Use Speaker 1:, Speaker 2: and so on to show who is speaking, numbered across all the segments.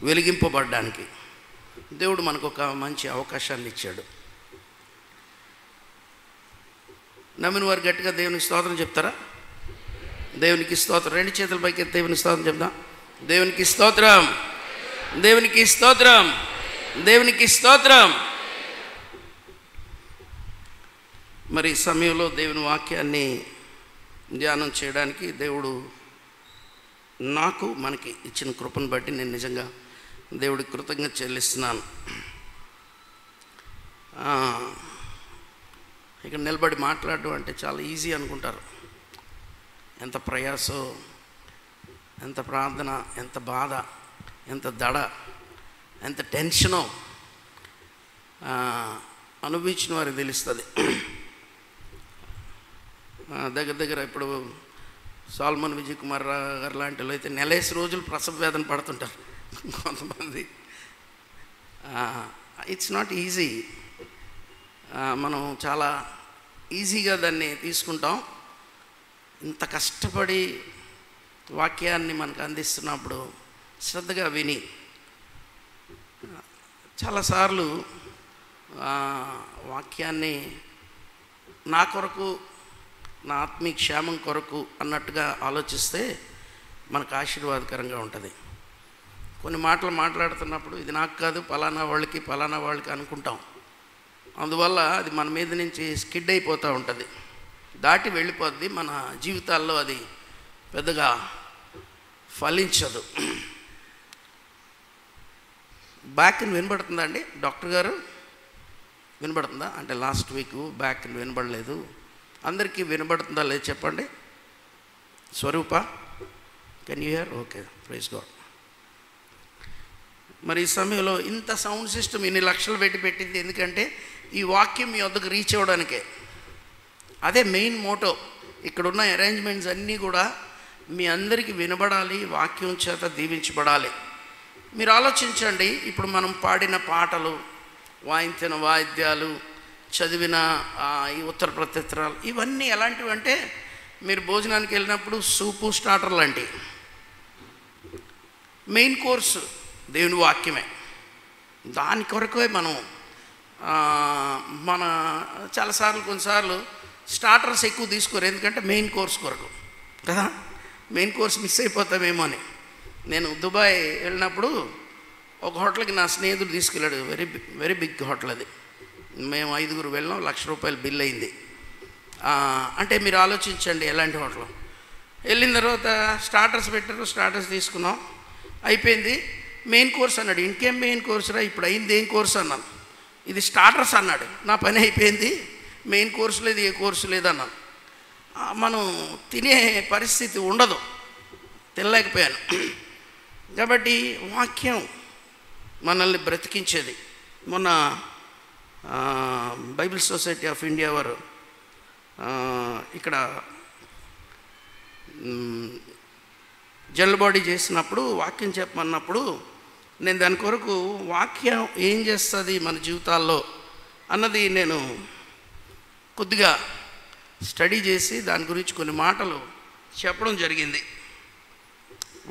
Speaker 1: వెలిగింపబడడానికి దేవుడు మనకు ఒక మంచి అవకాశాన్ని ఇచ్చాడు. నమ్మిన వారు గట్టిగా దేవునికి స్తోత్రం చెప్తారా? దేవునికి స్తోత్రం. రెండు చేతుల పైకి దేవునికి స్తోత్రం చెప్దాం. దేవునికి స్తోత్రం, దేవునికి స్తోత్రం, దేవునికి స్తోత్రం. మరి సమయంలో దేవుని వాక్యాన్ని ధ్యానం చేయడానికి దేవుడు నాకు మనకి ఇచ్చిన కృపను బట్టి నేను నిజంగా దేవుడికి కృతజ్ఞత చెల్లిస్తున్నాను. ఇక్కడ నిలబడి మాట్లాడడం అంటే చాలా ఈజీ అనుకుంటారు. ఎంత ప్రయాసో, ఎంత ప్రార్థన, ఎంత బాధ, ఎంత దడ, ఎంత టెన్షనో అనుభవించిన వారికి తెలుస్తుంది. దగ్గర ఇప్పుడు సాల్మన్ విజయ్ కుమార్ గారు లాంటి వాళ్ళు అయితే నెలేసి రోజులు ప్రసవ వేదన పడుతుంటారు. కొంతమంది ఇట్స్ నాట్ ఈజీ. మనం చాలా ఈజీగా దాన్ని తీసుకుంటాం. ఇంత కష్టపడి వాక్యాన్ని మనకు అందిస్తున్నప్పుడు శ్రద్ధగా విని చాలాసార్లు వాక్యాన్ని నా కొరకు, నా ఆత్మీయ క్షేమం కొరకు అన్నట్టుగా ఆలోచిస్తే మనకు ఆశీర్వాదకరంగా ఉంటుంది. కొన్ని మాటలు మాట్లాడుతున్నప్పుడు ఇది నాకు కాదు, పలానా వాళ్ళకి అనుకుంటాం. అందువల్ల అది మన మీద నుంచి స్కిడ్ అయిపోతూ ఉంటుంది, దాటి వెళ్ళిపోద్ది. మన జీవితాల్లో అది పెద్దగా ఫలించదు. బ్యాక్ వినబడుతుందా అండి? డాక్టర్ గారు వినబడుతుందా? అంటే లాస్ట్ వీక్ బ్యాక్ వినబడలేదు. అందరికీ వినబడుతుందా లేదు చెప్పండి. Swarupa, can you hear? Okay, praise God. మరి ఈ సమయంలో ఇంత సౌండ్ సిస్టమ్ ఇన్ని లక్షలు పెట్టింది ఎందుకంటే ఈ వాక్యం మీ వద్దకు రీచ్ అవ్వడానికే. అదే మెయిన్ మోటో. ఇక్కడున్న అరేంజ్మెంట్స్ అన్నీ కూడా మీ అందరికీ వినబడాలి, వాక్యం చేత దీవించబడాలి. మీరు ఆలోచించండి, ఇప్పుడు మనం పాడిన పాటలు, వాయించిన వాయిద్యాలు, చదివిన ఈ ఉత్తర ప్రత్యుత్తరాలు ఇవన్నీ ఎలాంటివి అంటే మీరు భోజనానికి వెళ్ళినప్పుడు సూపు స్టార్టర్ లాంటివి. మెయిన్ కోర్సు దేవుని వాక్యమే. దాని కొరకే మనం కొన్నిసార్లు స్టార్టర్స్ ఎక్కువ తీసుకోరు, ఎందుకంటే మెయిన్ కోర్స్ కొరకు కదా. మెయిన్ కోర్స్ మిస్ అయిపోతామేమో అని. నేను దుబాయ్ వెళ్ళినప్పుడు ఒక హోటల్కి నా స్నేహితుడు తీసుకెళ్ళాడు. వెరీ బిగ్ హోటల్ అది. మేము 5 వెళ్ళాం, ₹1,00,000 బిల్ అయింది. అంటే మీరు ఆలోచించండి ఎలాంటి హోటల్. వెళ్ళిన తర్వాత స్టార్టర్స్ పెట్టారు, స్టార్టర్స్ తీసుకున్నాం, అయిపోయింది. మెయిన్ కోర్స్ అన్నాడు. ఇంకేం మెయిన్ కోర్స్ రా, ఇప్పుడు అయింది ఏం కోర్స్ అన్నాను. ఇది స్టార్టర్స్ అన్నాడు. నా పని అయిపోయింది, మెయిన్ కోర్సు లేదు, ఏ కోర్సు లేదన్నాను. మనం తినే పరిస్థితి ఉండదు, తినలేకపోయాను. కాబట్టి వాక్యం మనల్ని బ్రతికించేది. మొన్న బైబిల్ సొసైటీ ఆఫ్ ఇండియా వారు ఇక్కడ జనరల్ బాడీ చేసినప్పుడు వాక్యం చెప్పమన్నప్పుడు నేను దాని కొరకు వాక్యం ఏం చేస్తుంది మన జీవితాల్లో అన్నది నేను కొద్దిగా స్టడీ చేసి దాని గురించి కొన్ని మాటలు చెప్పడం జరిగింది.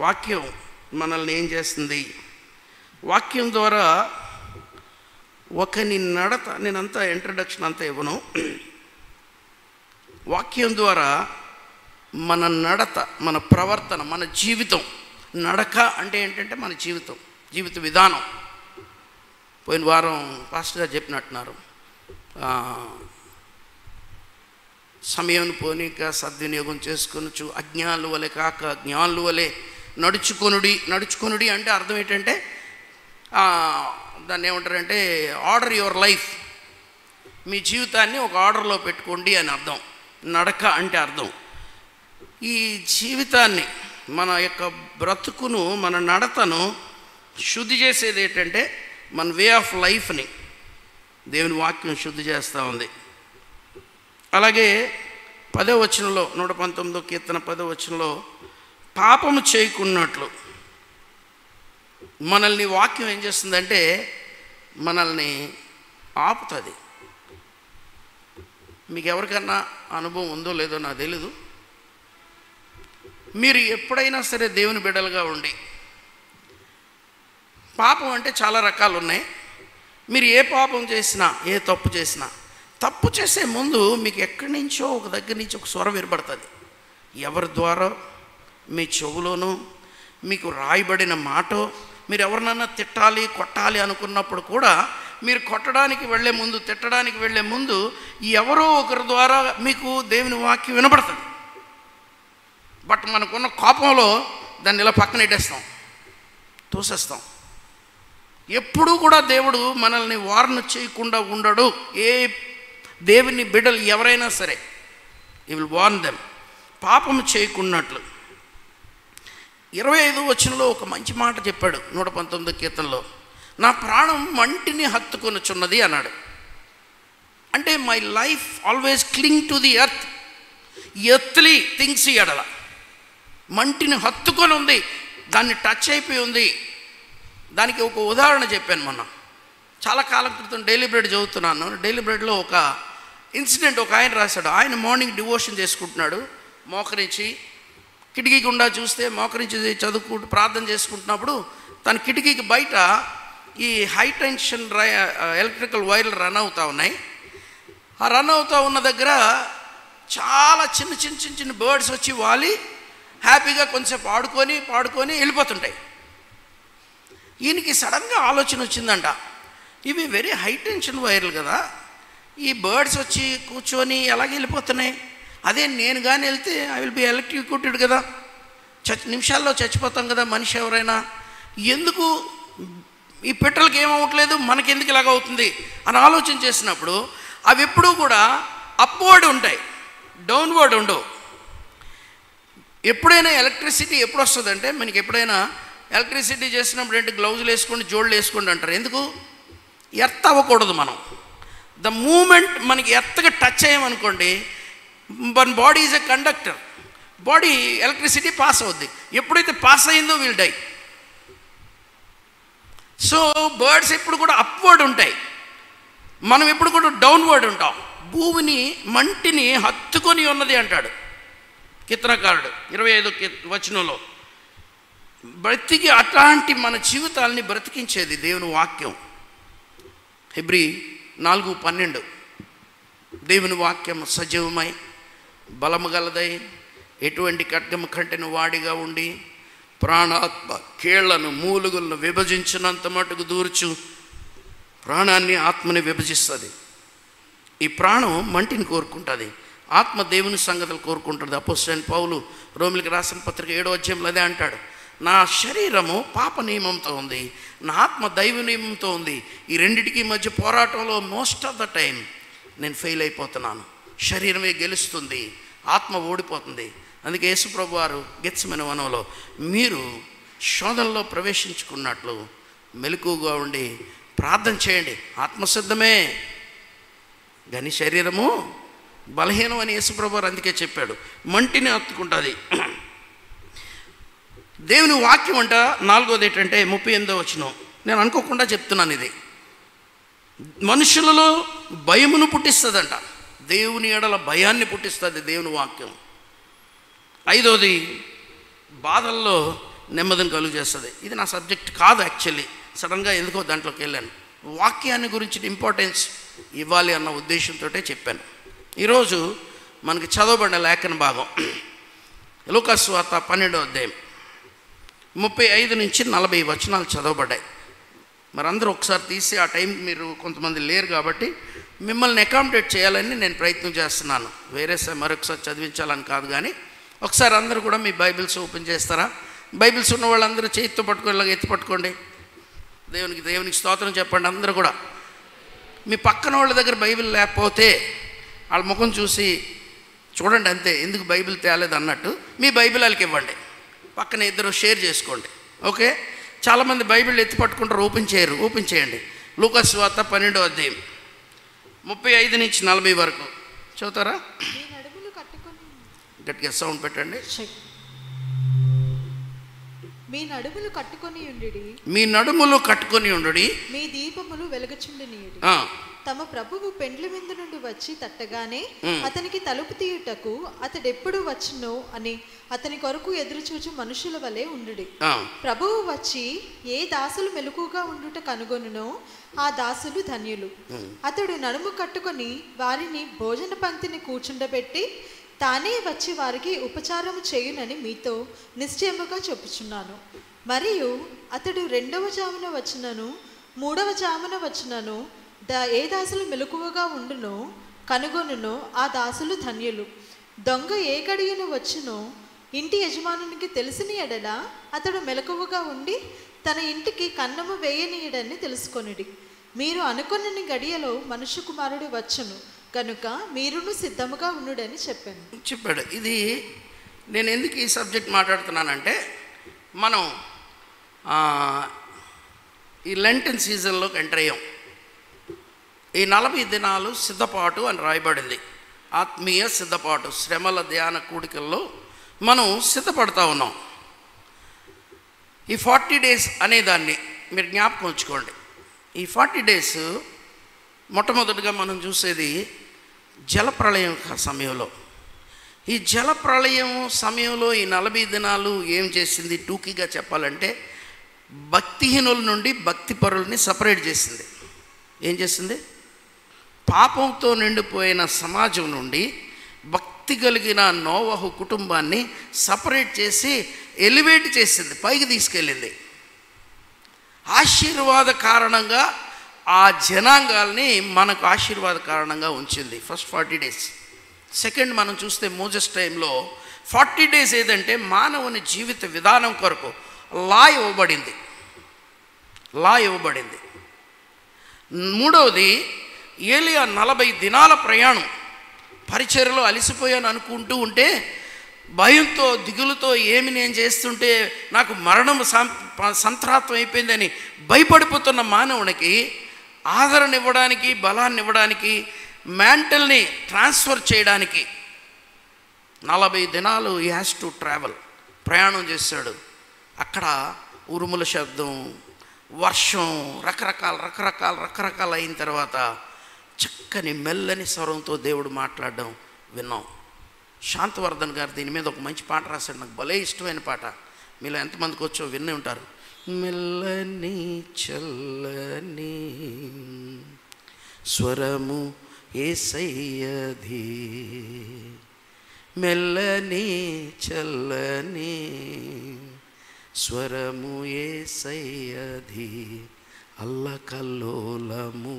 Speaker 1: వాక్యం మనల్ని ఏం చేస్తుంది, వాక్యం ద్వారా ఒకని నడత, నేనంతా ఇంట్రడక్షన్ అంతా ఇవ్వను. వాక్యం ద్వారా మన నడత, మన ప్రవర్తన, మన జీవితం. నడక అంటే ఏంటంటే మన జీవిత విధానం. పోయిన వారం పాస్టర్ గారు చెప్పినట్టున్నారు, సమయం పోనీక సద్వినియోగం చేసుకొనొచ్చు, అజ్ఞానుల వలె కాక జ్ఞానుల వలె నడుచుకొనుడి అంటే అర్థం ఏంటంటే దాన్ని ఏమంటారంటే ఆర్డర్ యువర్ లైఫ్. మీ జీవితాన్ని ఒక ఆర్డర్లో పెట్టుకోండి అని అర్థం. నడక అంటే అర్థం ఈ జీవితాన్ని, మన యొక్క బ్రతుకును, మన నడతను శుద్ధి చేసేది ఏంటంటే మన వే ఆఫ్ లైఫ్ని దేవుని వాక్యం శుద్ధి చేస్తూ ఉంది. అలాగే 10వ వచనంలో 119వ కీర్తన 10వ వచనంలో పాపము చేయకున్నట్లు మనల్ని వాక్యం ఏం చేస్తుందంటే మనల్ని ఆపుతుంది. మీకు ఎవరికన్నా అనుభవం ఉందో లేదో నాకు తెలీదు. మీరు ఎప్పుడైనా సరే దేవుని బిడ్డలుగా ఉండి పాపం అంటే చాలా రకాలు ఉన్నాయి. మీరు ఏ పాపం చేసినా, ఏ తప్పు చేసినా, తప్పు చేసే ముందు మీకు ఎక్కడి నుంచో ఒక దగ్గర నుంచి ఒక స్వరం వినబడుతుంది. ఎవరి ద్వారా? మీ చెవులోనూ మీకు రాయబడిన మాటో, మీరు ఎవరినన్నా తిట్టాలి కొట్టాలి అనుకున్నప్పుడు కూడా మీరు కొట్టడానికి వెళ్ళే ముందు, తిట్టడానికి వెళ్ళే ముందు ఎవరో ఒకరి ద్వారా మీకు దేవుని వాక్యం వినబడుతుంది. బట్ మనకున్న కోపంలో దాన్ని ఇలా పక్కన పెట్టేస్తాం, తోసేస్తాం. ఎప్పుడూ కూడా దేవుడు మనల్ని వార్న్ చేయకుండా ఉండడు. ఏ దేవుని బిడ్డలు ఎవరైనా సరే, ఈ విల్ వార్న్ దెమ్, పాపము చేయకున్నట్లు. 25వ వచనంలో ఒక మంచి మాట చెప్పాడు 119వ కీర్తనలో, నా ప్రాణం మంటిని హత్తుకొనుచున్నది అన్నాడు. అంటే my life always క్లింగ్ to the earth, earthly things ఎడల మంటిని హత్తుకొని ఉంది, దాన్ని టచ్ అయిపోయి ఉంది. దానికి ఒక ఉదాహరణ చెప్పాను మొన్న, చాలా కాలం క్రితం డైలీ బ్రెడ్ చదువుతున్నాను. డైలీ బ్రెడ్లో ఒక ఇన్సిడెంట్ ఒక ఆయన రాశాడు. ఆయన మార్నింగ్ డివోషన్ చేసుకుంటున్నాడు, మోకరించి కిటికీ గుండా చూస్తే మోకరించి చదువుకుంటూ ప్రార్థన చేసుకుంటున్నప్పుడు తన కిటికీకి బయట ఈ హై టెన్షన్ ఎలక్ట్రికల్ వైర్లు రన్ అవుతూ ఉన్నాయి. ఆ రన్ అవుతూ ఉన్న దగ్గర చాలా చిన్న చిన్న చిన్న చిన్న బర్డ్స్ వచ్చి వాలి హ్యాపీగా కొంచెంసేపు పాడుకొని వెళ్ళిపోతుంటాయి. ఈయనకి సడన్గా ఆలోచన వచ్చిందంట, ఇవి వెరీ హై టెన్షన్ వైర్లు కదా, ఈ బర్డ్స్ వచ్చి కూర్చొని ఎలాగ వెళ్ళిపోతున్నాయి, అదే నేను కానీ వెళ్తే ఐ విల్ బి ఎలక్ట్రిక్యూటెడ్ కదా, నిమిషాల్లో చచ్చిపోతాం కదా మనిషి ఎవరైనా, ఎందుకు ఈ పెట్రోల్కి ఏమవట్లేదు, మనకెందుకు ఇలాగ అవుతుంది అని ఆలోచన చేసినప్పుడు అవి ఎప్పుడూ కూడా అప్వర్డ్ ఉంటాయి, డౌన్వర్డ్ ఉండవు. ఎప్పుడైనా ఎలక్ట్రిసిటీ ఎప్పుడు వస్తుందంటే, మనకి ఎప్పుడైనా ఎలక్ట్రిసిటీ చేసినప్పుడు ఏంటి, గ్లౌజులు వేసుకోండి, జోళ్ళు వేసుకోండి అంటారు. ఎందుకు? ఎర్త్ అవ్వకూడదు మనం. ద మూమెంట్ మనకి ఎర్త్గా టచ్ అయ్యామనుకోండి, మన body is a conductor, body electricity pass అవుద్ది. ఎప్పుడైతే పాస్ అయిందో విల్ డై. సో బర్డ్స్ ఎప్పుడు కూడా అప్వర్డ్ ఉంటాయి, మనం ఎప్పుడు కూడా డౌన్వర్డ్ ఉంటాం. భూమిని మంటిని హత్తుకొని ఉన్నది అంటాడు కీర్తనకారుడు 25వ వచనంలో. బ్రతికి అట్లాంటి మన జీవితాలని బ్రతికించేది దేవుని వాక్యం. హెబ్రీ 4:12 దేవుని వాక్యం సజీవమై బలము గలదై ఎటువంటి ఖడ్గము కంటెను వాడిగా ఉండి ప్రాణాత్మ కీళ్లను మూలుగులను విభజించినంత మటుకు దూర్చు, ప్రాణాన్ని ఆత్మని విభజిస్తుంది. ఈ ప్రాణం మంటిని కోరుకుంటుంది, ఆత్మ దేవుని సంగతులు కోరుకుంటుంది. అపోస్తలుడైన పౌలు రోమిలికి రాసిన పత్రిక 7వ అధ్యాయంలో అదే అంటాడు, నా శరీరము పాప నియమంతో ఉంది, నా ఆత్మ దైవ నియమంతో ఉంది. ఈ రెండిటికి మధ్య పోరాటంలో మోస్ట్ ఆఫ్ ద టైం నేను ఫెయిల్ అయిపోతున్నాను. శరీరమే గెలుస్తుంది, ఆత్మ ఓడిపోతుంది. అందుకే యేసుప్రభు వారు గెత్సేమనే వనంలో మీరు శోధనలో ప్రవేశించుకున్నట్లు మెలకువగా ఉండి ప్రార్థన చేయండి, ఆత్మసిద్ధమే కానీ శరీరము బలహీనం అని యేసుప్రభు వారు అందుకే చెప్పాడు. మంటిని హత్తుకుంటుంది. దేవుని వాక్యం అంట 4వది ఏంటంటే 38వ వచనం, నేను అనుకోకుండా చెప్తున్నాను, ఇది మనుషులలో భయమును పుట్టిస్తుందంట. దేవుని ఎడల భయాన్ని పుట్టిస్తుంది దేవుని వాక్యం. 5వది బాధల్లో నెమ్మదిని కలుగు చేస్తుంది. ఇది నా సబ్జెక్ట్ కాదు యాక్చువల్లీ, సడన్గా ఎందుకో దాంట్లోకి వెళ్ళాను. వాక్యాన్ని గురించి ఇంపార్టెన్స్ ఇవ్వాలి అన్న ఉద్దేశంతో చెప్పాను. ఈరోజు మనకి చదవబడిన లేఖన భాగం లూకా సువార్త 12వ అధ్యాయం 35 నుంచి 40 వచనాలు చదవబడ్డాయి. మరి అందరూ ఒకసారి తీసి, ఆ టైం మీరు కొంతమంది లేరు కాబట్టి మిమ్మల్ని అకామిడేట్ చేయాలని నేను ప్రయత్నం చేస్తున్నాను. మరొకసారి చదివించాలని కాదు, కానీ ఒకసారి అందరూ కూడా మీ బైబిల్స్ ఓపెన్ చేస్తారా? బైబిల్స్ ఉన్న వాళ్ళందరూ చేతితో పట్టుకొని ఇలాగ ఎత్తి పట్టుకోండి, దేవునికి స్తోత్రం చెప్పండి. అందరూ కూడా మీ పక్కన వాళ్ళ దగ్గర బైబిల్ లేకపోతే వాళ్ళ ముఖం చూసి చూడండి అంతే, ఎందుకు బైబిల్ తేలేదు అన్నట్టు మీ బైబిల్ వాళ్ళకి ఇవ్వండి, పక్కన ఇద్దరు షేర్ చేసుకోండి. ఓకే, చాలామంది బైబిల్ ఎత్తి పట్టుకుంటారు, ఓపెన్ చేయరు. ఓపెన్ చేయండి. లూకా సువార్త 12వ అధ్యాయం 35 నుంచి 40 వరకు చదువుతారా? గట్టిగా సౌండ్ పెట్టండి.
Speaker 2: మీ నడుములు కట్టుకొని ఉండుడి,
Speaker 1: మీ నడుములు కట్టుకొని ఉండుడి,
Speaker 2: మీ దీపములు వెలుగుచుండనీయుడి, తమ ప్రభువు పెండ్లి విందు నుండి వచ్చి తట్టగానే అతనికి తలుపు తీయుటకు అతడెప్పుడు వచ్చునో అని అతని కొరకు ఎదురుచూచు మనుషుల వలె ఉండుడి. ప్రభువు వచ్చి ఏ దాసులు మెలకుగా ఉండుట కనుగొనునో ఆ దాసులు ధన్యులు. అతడు నడుము కట్టుకొని వారిని భోజన పంక్తిని కూర్చుండబెట్టి తానే వచ్చి వారికి ఉపచారము చేయునని మీతో నిశ్చయముగా చెప్పుచున్నాను. మరియు అతడు 2వ జామున వచ్చినను 3వ జామున వచ్చినను ఏ దాసులు మెలకువగా ఉండునో కనుగొనునో ఆ దాసులు ధన్యులు. దొంగ ఏ గడియను వచ్చునో ఇంటి యజమానునికి తెలిసిన ఎడల అతడు మెలకువగా ఉండి తన ఇంటికి కన్నము వేయనీయడని తెలుసుకొనుడి. మీరు అనుకొనని గడియలో మనుష్య కుమారుడు వచ్చును కనుక మీరును సిద్ధముగా ఉండుడని చెప్పాడు.
Speaker 1: ఇది నేను ఎందుకు ఈ సబ్జెక్ట్ మాట్లాడుతున్నానంటే, మనం ఈ లెంటన్ సీజన్లోకి ఎంటర్ అయ్యాం. ఈ 40 దినాలు సిద్ధపాటు అని రాయబడింది. ఆత్మీయ సిద్ధపాటు, శ్రమల ధ్యాన కూడికల్లో మనం సిద్ధపడతా ఉన్నాం. ఈ 40 days అనేదాన్ని మీరు జ్ఞాపకం ఉంచుకోండి. ఈ 40 days మొట్టమొదటిగా మనం చూసేది జలప్రళయం సమయంలో. ఈ జలప్రళయం సమయంలో ఈ 40 దినాలు ఏం చేసింది టూకీగా చెప్పాలంటే, భక్తిహీనుల నుండి భక్తిపరుల్ని సపరేట్ చేసింది. ఏం చేసింది? పాపంతో నిండిపోయిన సమాజం నుండి భక్తి కలిగిన నోవహు కుటుంబాన్ని సపరేట్ చేసి ఎలివేట్ చేసింది, పైకి తీసుకెళ్ళింది. ఆశీర్వాద కారణంగా ఆ జనాంగాల్ని మనకు ఆశీర్వాద కారణంగా ఉంచింది ఫస్ట్ 40 days. సెకండ్ మనం చూస్తే మోజెస్ టైంలో 40 days ఏదంటే మానవుని జీవిత విధానం కొరకు లా ఇవ్వబడింది. మూడవది ఏలియా 40 దినాల ప్రయాణం. పరిచర్యలో అలసిపోయాను అనుకుంటూ ఉంటే, భయంతో దిగులుతో ఏమి నేను చేస్తుంటే నాకు మరణం సంత్రాత్వం అయిపోయిందని భయపడిపోతున్న మానవునికి ఆదరణ ఇవ్వడానికి, బలాన్ని ఇవ్వడానికి, మ్యాంటల్ని ట్రాన్స్ఫర్ చేయడానికి 40 దినాలు హీ హ్యాస్ టు ట్రావెల్, ప్రయాణం చేశాడు. అక్కడ ఉరుముల శబ్దం, వర్షం, రకరకాల అయిన తర్వాత చక్కని మెల్లని స్వరంతో దేవుడు మాట్లాడడం విన్నాం. శాంతవర్ధన్ గారు దీని మీద ఒక మంచి పాట రాశాడు, నాకు భలే ఇష్టమైన పాట. మీలో ఎంతమందికి వచ్చో వినే ఉంటారు. మెల్లని చల్లని స్వరము యేసయ్యది, మెల్లని చల్లని స్వరము యేసయ్యది, అల్లకల్లోలము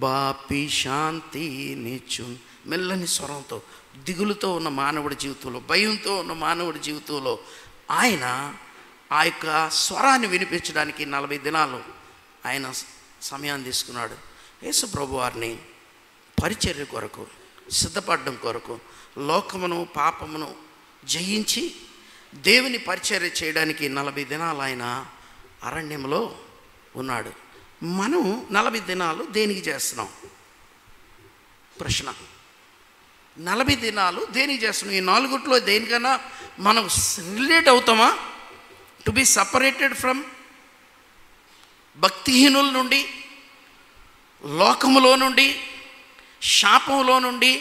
Speaker 1: బాపి శాంతినిచ్చు. మెల్లని స్వరంతో దిగులుతో ఉన్న మానవుడి జీవితంలో, భయంతో ఉన్న మానవుడి జీవితంలో ఆయన ఆ యొక్క స్వరాన్ని వినిపించడానికి 40 దినాలు ఆయన సమయాన్ని తీసుకున్నాడు. యేసు ప్రభు వారిని పరిచర్య కొరకు సిద్ధపడడం కొరకు, లోకమును పాపమును జయించి దేవుని పరిచర్య చేయడానికి 40 దినాలు ఆయన అరణ్యంలో ఉన్నాడు. మనం 40 దినాలు దేనికి చేస్తున్నాం? ప్రశ్న. 40 దినాలు దేనికి చేస్తున్నాం? ఈ 4 దేనికన్నా మనం రిలేట్ అవుతామా? టు బి సపరేటెడ్ ఫ్రమ్, భక్తిహీనుల నుండి, లోకములో నుండి, శాపంలో నుండి,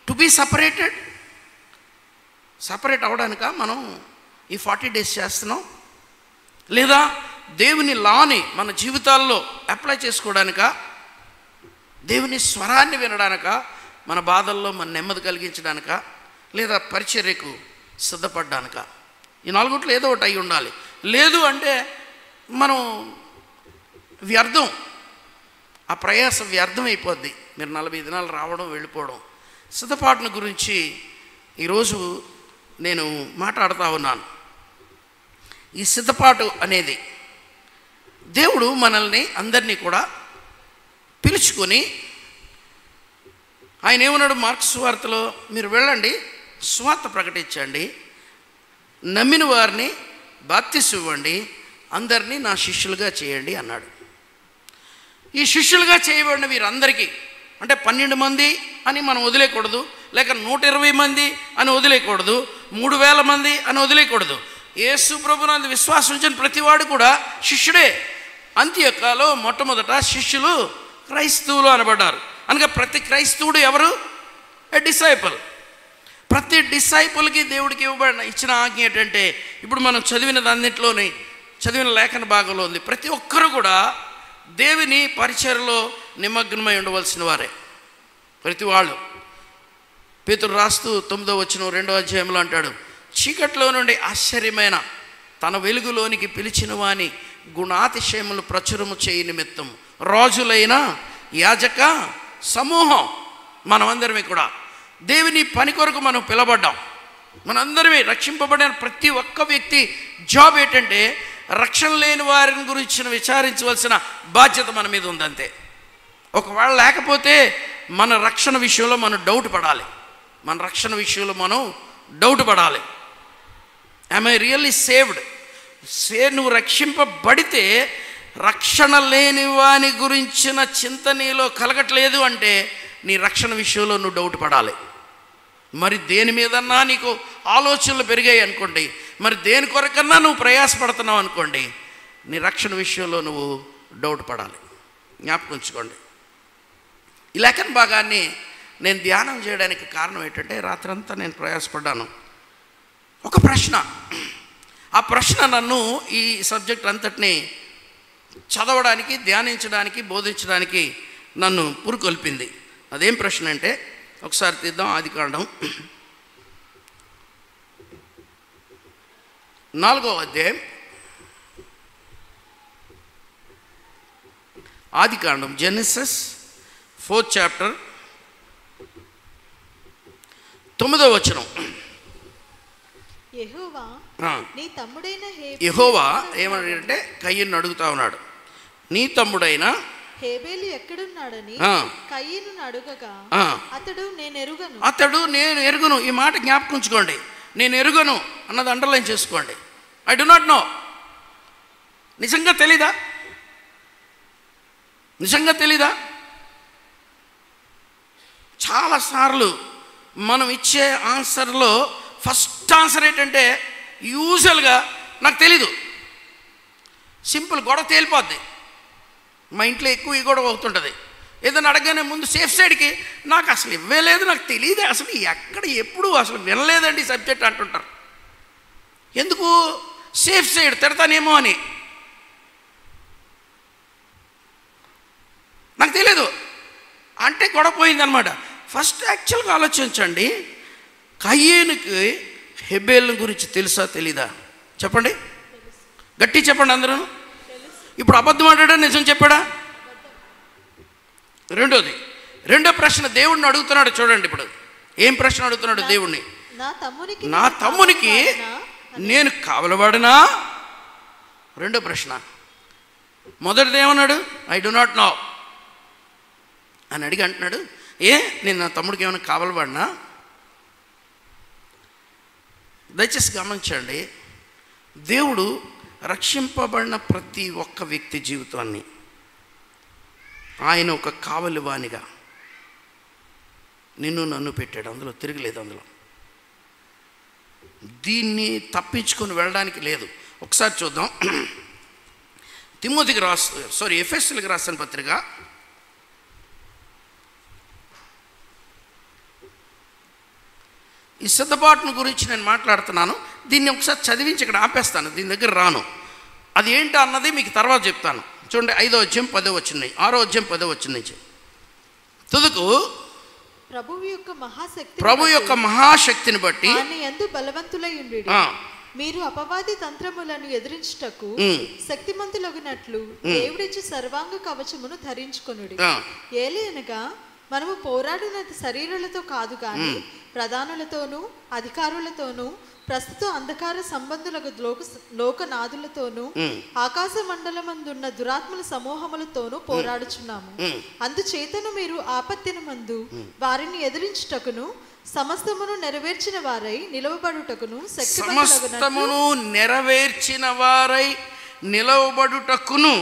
Speaker 1: టు బి సపరేట్ అవడానిక మనం ఈ 40 days చేస్తున్నాం? లేదా దేవుని లాని మన జీవితాల్లో అప్లై చేసుకోవడానిక, దేవుని స్వరాన్ని వినడానిక, మన బాధల్లో మన నెమ్మది కలిగించడానిక, లేదా పరిచర్యకు సిద్ధపడ్డానిక? ఈ 4 ఏదో ఒకటి అయి ఉండాలి. లేదు అంటే మనం వ్యర్థం, ఆ ప్రయాసం వ్యర్థం అయిపోద్ది. మీరు 40 దినాలు రావడం వెళ్ళిపోవడం. సిద్ధపాటును గురించి ఈరోజు నేను మాట్లాడుతూ ఉన్నాను. ఈ సిద్ధపాటు అనేది దేవుడు మనల్ని అందరినీ కూడా పిలుచుకొని, ఆయన ఏమన్నాడు మార్క్స్ సువార్తలో, మీరు వెళ్ళండి, సువార్త ప్రకటించండి, నమ్మిన వారిని బాప్తిసం ఇవ్వండి, అందరినీ నా శిష్యులుగా చేయండి అన్నాడు. ఈ శిష్యులుగా చేయబడిన వీరందరికీ అంటే 12 మంది అని మనం వదిలేయకూడదు, లేక 120 మంది అని వదిలేయకూడదు, 3000 మంది అని వదిలేయకూడదు. యేసు ప్రభునందు విశ్వాసం ఉంచిన ప్రతివాడు కూడా శిష్యుడే. అంత్యకాలో మొట్టమొదట శిష్యులు క్రైస్తవులు అనబడ్డారు. అనగా ప్రతి క్రైస్తవుడు ఎవరు? ఏ డిసైపుల్. ప్రతి డిసైపుల్కి దేవుడికి ఇచ్చిన ఆజ్ఞ ఏంటంటే, ఇప్పుడు మనం చదివిన లేఖన భాగంలో ఉంది, ప్రతి ఒక్కరు కూడా దేవుని పరిచర్యలో నిమగ్నమై ఉండవలసిన వారే. ప్రతి వాళ్ళు. పేతురు రాస్తూ 9వ వచనం 2వ అధ్యాయంలో అంటాడు, చీకట్లో నుండి ఆశ్చర్యమైన తన వెలుగులోనికి పిలిచిన వాని గుణాతిశయములు ప్రచురము చేయి నిమిత్తం రాజులైన యాజక సమూహం, మనమందరమే కూడా దేవుని పని కొరకు మనం పిలబడ్డాం. మనందరమే రక్షింపబడిన ప్రతి ఒక్క వ్యక్తి జాబ్ ఏంటంటే, రక్షణ లేని వారిని గురించి విచారించవలసిన బాధ్యత మన మీద ఉందంతే. ఒకవేళ లేకపోతే మన రక్షణ విషయంలో మనం డౌట్ పడాలి. Am I really saved? నువ్వు రక్షింపబడితే రక్షణ లేని వాని గురించిన చింత నీలో కలగట్లేదు అంటే నీ రక్షణ విషయంలో నువ్వు డౌట్ పడాలి. మరి దేని మీదన్నా నీకు ఆలోచనలు పెరిగాయి అనుకోండి, మరి దేని కొరకన్నా నువ్వు ప్రయాసపడుతున్నావు అనుకోండి, నీ రక్షణ విషయంలో నువ్వు డౌట్ పడాలి. జ్ఞాపకం ఉంచుకోండి. ఈ లేఖన భాగాన్ని నేను ధ్యానం చేయడానికి కారణం ఏంటంటే, రాత్రంతా నేను ప్రయాసపడ్డాను. ఒక ప్రశ్న, ఆ ప్రశ్న నన్ను ఈ సబ్జెక్ట్ అంతటిని చదవడానికి, ధ్యానించడానికి, బోధించడానికి నన్ను పురుకొల్పింది. అదేం ప్రశ్న అంటే, ఒకసారి తీద్దాం. ఆదికాండం 4వ అధ్యాయం. ఆదికాండం, జెనసిస్ 4th చాప్టర్ 9వ వచనం. యెహోవా ఏమన్నాడంటే, కయీనును అడుగుతా ఉన్నాడు, నీ తమ్ముడైన
Speaker 2: హేబేలు ఎక్కడున్నాడని కయీనును అడుగగా, అతడు నేను ఎరుగను. ఈ మాట జ్ఞాపకం ఉంచుకోండి.
Speaker 1: నేను ఎరుగను అన్నది అండర్లైన్ చేసుకోండి. I do not know. నిజంగా తెలీదా? చాలాసార్లు మనం ఇచ్చే ఆన్సర్లో ఫస్ట్ ఆన్సర్ ఏంటంటే, యూజువల్గా నాకు తెలీదు. సింపుల్, గొడవ తేలిపోద్ది. మా ఇంట్లో ఎక్కువ ఈ గొడవ అవుతుంటుంది. ఏదైనా అడగగానే ముందు సేఫ్ సైడ్కి, నాకు అసలు ఇవ్వలేదు, నాకు తెలియదు, అసలు ఎక్కడ ఎప్పుడు అసలు వినలేదండి సబ్జెక్ట్ అంటుంటారు. ఎందుకు? సేఫ్ సైడ్, తిడతానేమో అని. నాకు తెలియదు అంటే గొడవ పోయిందనమాట. ఫస్ట్ యాక్చువల్గా ఆలోచించండి, కయీనుకి హేబేలు గురించి తెలుసా తెలీదా? చెప్పండి, గట్టి చెప్పండి అందరూ. ఇప్పుడు అబద్ధం ఆడాడా, నిజం చెప్పాడా? రెండో ప్రశ్న దేవుడిని అడుగుతున్నాడు. చూడండి ఇప్పుడు ఏం ప్రశ్న అడుగుతున్నాడు దేవుణ్ణి. నా తమ్మునికి నేను కావలవాడినా? రెండో ప్రశ్న. మొదటిది ఏమన్నాడు? ఐ డు నాట్ నో అని అడిగి అంటున్నాడు, నేను నా తమ్ముడికి ఏమైనా కావలవాడినా? దయచేసి గమనించండి, దేవుడు రక్షింపబడిన ప్రతి ఒక్క వ్యక్తి జీవితాన్ని ఆయన ఒక కావలివానిగా నిన్ను నన్ను పెట్టాడు. అందులో తిరగలేదు. అందులో దీన్ని తప్పించుకొని వెళ్ళడానికి లేదు. ఒకసారి చూద్దాం. ఎఫెసీయులకు రాసిన పత్రిక 4 ఈ సిద్ధపాటును గురించి నేను మాట్లాడుతున్నాను. దీన్ని ఒకసారి చదివించి ఇక్కడ ఆపేస్తాను, దీని దగ్గర రాను. అది ఏంటో అన్నది మీకు తర్వాత చెప్తాను. చూడండి, 5వ అధ్యాయం 10వ వచనం నుంచి 6వ అధ్యాయం 10వ వచనం నుంచి తుదకు ప్రభు యొక్క మహాశక్తిని బట్టి
Speaker 2: బలవంతులై ఉండుడి. మీరు అపవాది తంత్రములను ఎదిరించుటకు శక్తిమంతులగునట్లు దేవుడిచ్చి సర్వాంగ కవచమును ధరించుకొనుడి. ఏలయనగా మనము పోరాడినది శరీరులతో కాదు గాని ప్రధానులతోనూ అధికారులతోనూ ప్రస్తుత అంధకార సంబంధులకు లోకనాథులతోనూ ఆకాశ మండలమందున్న దురాత్మల సమూహములతోనూ పోరాడుచున్నాము. అందుచేతను మీరు ఆపత్తిని మందు వారిని ఎదిరించుటకును సమస్తమును నెరవేర్చిన వారై నిలవబడుటకును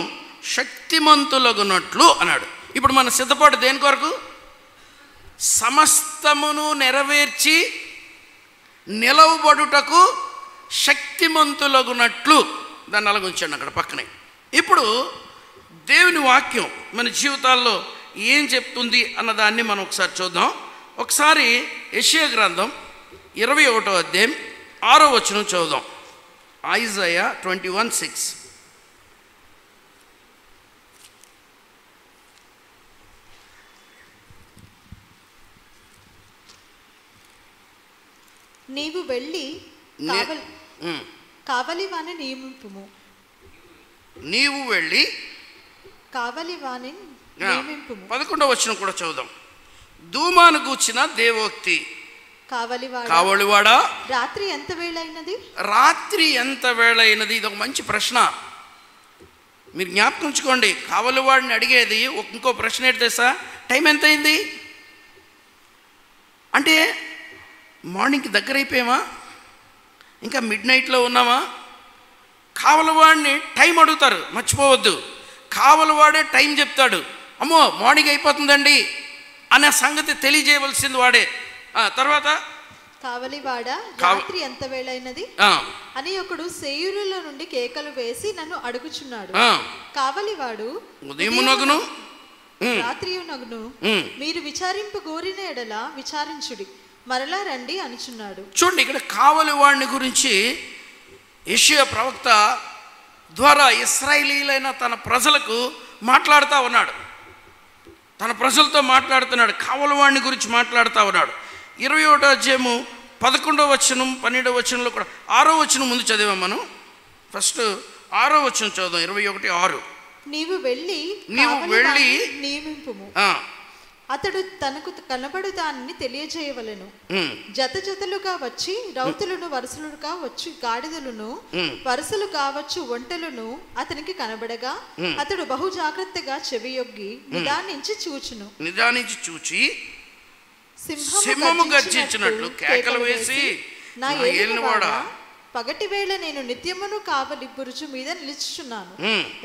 Speaker 1: శక్తిమంతులగునట్లు అన్నాడు. ఇప్పుడు మన సిద్ధపాటు దేని కొరకు? సమస్తమును నెరవేర్చి నిలవబడుటకు శక్తిమంతులగునట్లు. దాన్ని అలాగుంచండి అక్కడ పక్కనే. ఇప్పుడు దేవుని వాక్యం మన జీవితాల్లో ఏం చెప్తుంది అన్నదాన్ని మనం ఒకసారి చూద్దాం. ఒకసారి యెషయా గ్రంథం 21వ అధ్యాయం 6వ వచనం చదువుదాం. ఐజయా 21:6.
Speaker 2: నీవు వెళ్ళి కావలివాని నియమింపుము.
Speaker 1: నీవు వెళ్ళి
Speaker 2: కావలివాని నియమింపుము.
Speaker 1: 11వ వచనం కూడా చదువుదాం. ధూమాను గూర్చిన దేవోక్తి. కావలివాడా,
Speaker 2: రాత్రి ఎంత వేళైనది?
Speaker 1: రాత్రి ఎంత వేళైనది? ఇది ఒక మంచి ప్రశ్న. మీరు జ్ఞాపకం ఉంచుకోండి. కావలివాడిని అడిగేది ఇంకో ప్రశ్న ఏంటి తెలుసా? టైం ఎంత అయింది అంటే మార్నింగ్కి దగ్గర అయిపోయామా, ఇంకా మిడ్ నైట్లో ఉన్నామా? కావలివాడిని టైం అడుగుతారు, మర్చిపోవద్దు. కావలివాడే టైం చెప్తాడు. అమ్మో మార్నింగ్ అయిపోతుందండి అనే సంగతి తెలియజేయవలసింది వాడే. తర్వాత
Speaker 2: కావలివాడా, రాత్రి ఎంత వేళైనది అని ఒకడు సేయూరులో నుండి కేకలు వేసి నన్ను అడుగుచున్నాడు. కావలివాడు
Speaker 1: ఉదయమునగును
Speaker 2: రాత్రియునగును మీరు విచారింపు గోరిన ఎడల విచారించుడి, మరలా రండి అనుచున్నాడు.
Speaker 1: చూడండి, ఇక్కడ కావలివాడిని గురించి యెషయా ప్రవక్త ద్వారా ఇశ్రాయేలీలైన తన ప్రజలకు మాట్లాడుతూ ఉన్నాడు. తన ప్రజలతో మాట్లాడుతున్నాడు. కావలివాడిని గురించి మాట్లాడుతూ ఉన్నాడు. 21వ అధ్యాయము 11వ వచనం 12వ వచనంలో కూడా 6వ వచనం ముందు చదివాం మనం. ఫస్ట్ 6వ వచనం చదువుదాం. 21:6.
Speaker 2: నీవు వెళ్ళి నియమింపుము, అతడు తనకు కనబడు దానిని తెలియజేయవలెను. జత జతలుగా వచ్చి రౌతులను వరుసలుగా వచ్చి గాడిదలను వరుసలు కావచ్చు ఒంటెలను అతనికి కనబడగా అతడు బహు జాగ్రత్తగా చెవియొగ్గి నిదానించి చూచి సింహము గర్జించినట్లు కేకలు వేసి, నా ఏలినవాడా, పగటి వేళ నేను నిత్యమును కావలి బురుజు మీద నిలుచుచున్నాను,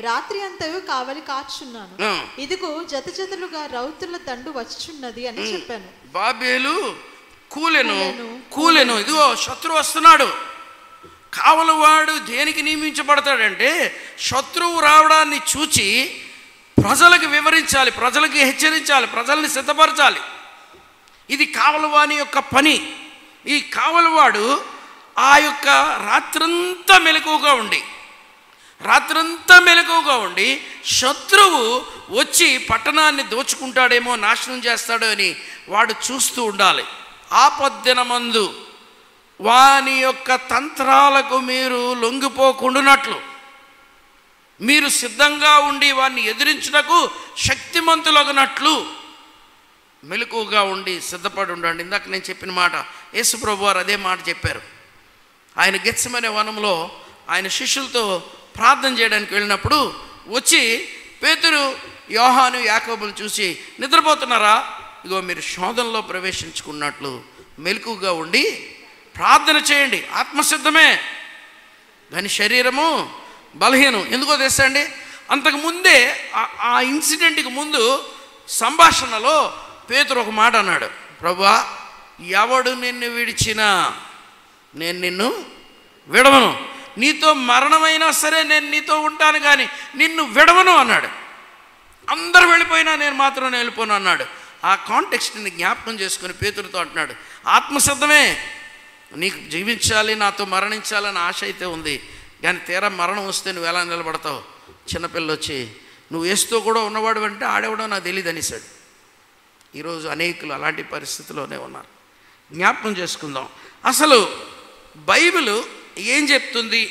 Speaker 2: రాత్రి అంతయు కావలి కాచుచున్నాను. ఇదిగో జత జతలుగా రౌతుల దండు వచ్చుచున్నది అని చెప్పాను.
Speaker 1: బాబేలు కూలెను, ఇదిగో శత్రువు వస్తున్నాడు. కావలివాడు దేనికి నియమించబడతాడంటే శత్రువు రావడాన్ని చూచి ప్రజలకు వివరించాలి, ప్రజలకు హెచ్చరించాలి, ప్రజల్ని సిద్ధపరచాలి. ఇది కావలివాని యొక్క పని. ఈ కావలివాడు ఆ యొక్క రాత్రంతా మెలకువగా ఉండి శత్రువు వచ్చి పట్టణాన్ని దోచుకుంటాడేమో, నాశనం చేస్తాడో అని వాడు చూస్తూ ఉండాలి. ఆపద్దినమందు వాని యొక్క తంత్రాలకు మీరు లొంగిపోకుండానట్లు మీరు సిద్ధంగా ఉండి వాడిని ఎదిరించుటకు శక్తిమంతులగునట్లు మెలకువగా ఉండి సిద్ధపడి ఉండండి. ఇందాక నేను చెప్పిన మాట యేసు ప్రభువు వారు అదే మాట చెప్పారు. ఆయన గెత్సెమనే వనంలో ఆయన శిష్యులతో ప్రార్థన చేయడానికి వెళ్ళినప్పుడు వచ్చి పేతురు, యోహాను, యాకోబులు చూసి, నిద్రపోతున్నారా? ఇగో మీరు శోధనలో ప్రవేశించుకున్నట్లు మెలకువగా ఉండి ప్రార్థన చేయండి. ఆత్మసిద్ధమే కానీ శరీరము బలహీనం. ఎందుకో తెలుసా అండి, అంతకుముందే ఆ ఇన్సిడెంట్కి ముందు సంభాషణలో పేతురు ఒక మాట అన్నాడు, ప్రభువా, ఎవడు నిన్ను విడిచినా నేను నిన్ను విడవను, నీతో మరణమైనా సరే నేను నీతో ఉంటాను కానీ నిన్ను విడవను అన్నాడు. అందరు వెళ్ళిపోయినా నేను మాత్రం వెళ్ళిపోను అన్నాడు. ఆ కాంటెక్స్ట్ని జ్ఞాపకం చేసుకుని పేతురుతో అంటున్నాడు, ఆత్మసిద్ధమే, నీకు జీవించాలి, నాతో మరణించాలని ఆశ అయితే ఉంది, కానీ తీరా మరణం వస్తే నువ్వు ఎలా నిలబడతావు? చిన్నపిల్ల వచ్చి నువ్వు వేస్తూ కూడా ఉన్నవాడు అంటే ఆడేవడో నాకు తెలియదు అనేసాడు. ఈరోజు అనేకులు అలాంటి పరిస్థితిలోనే ఉన్నారు. జ్ఞాపకం చేసుకుందాం, అసలు బైబిల్ ఏం చెప్తుంది?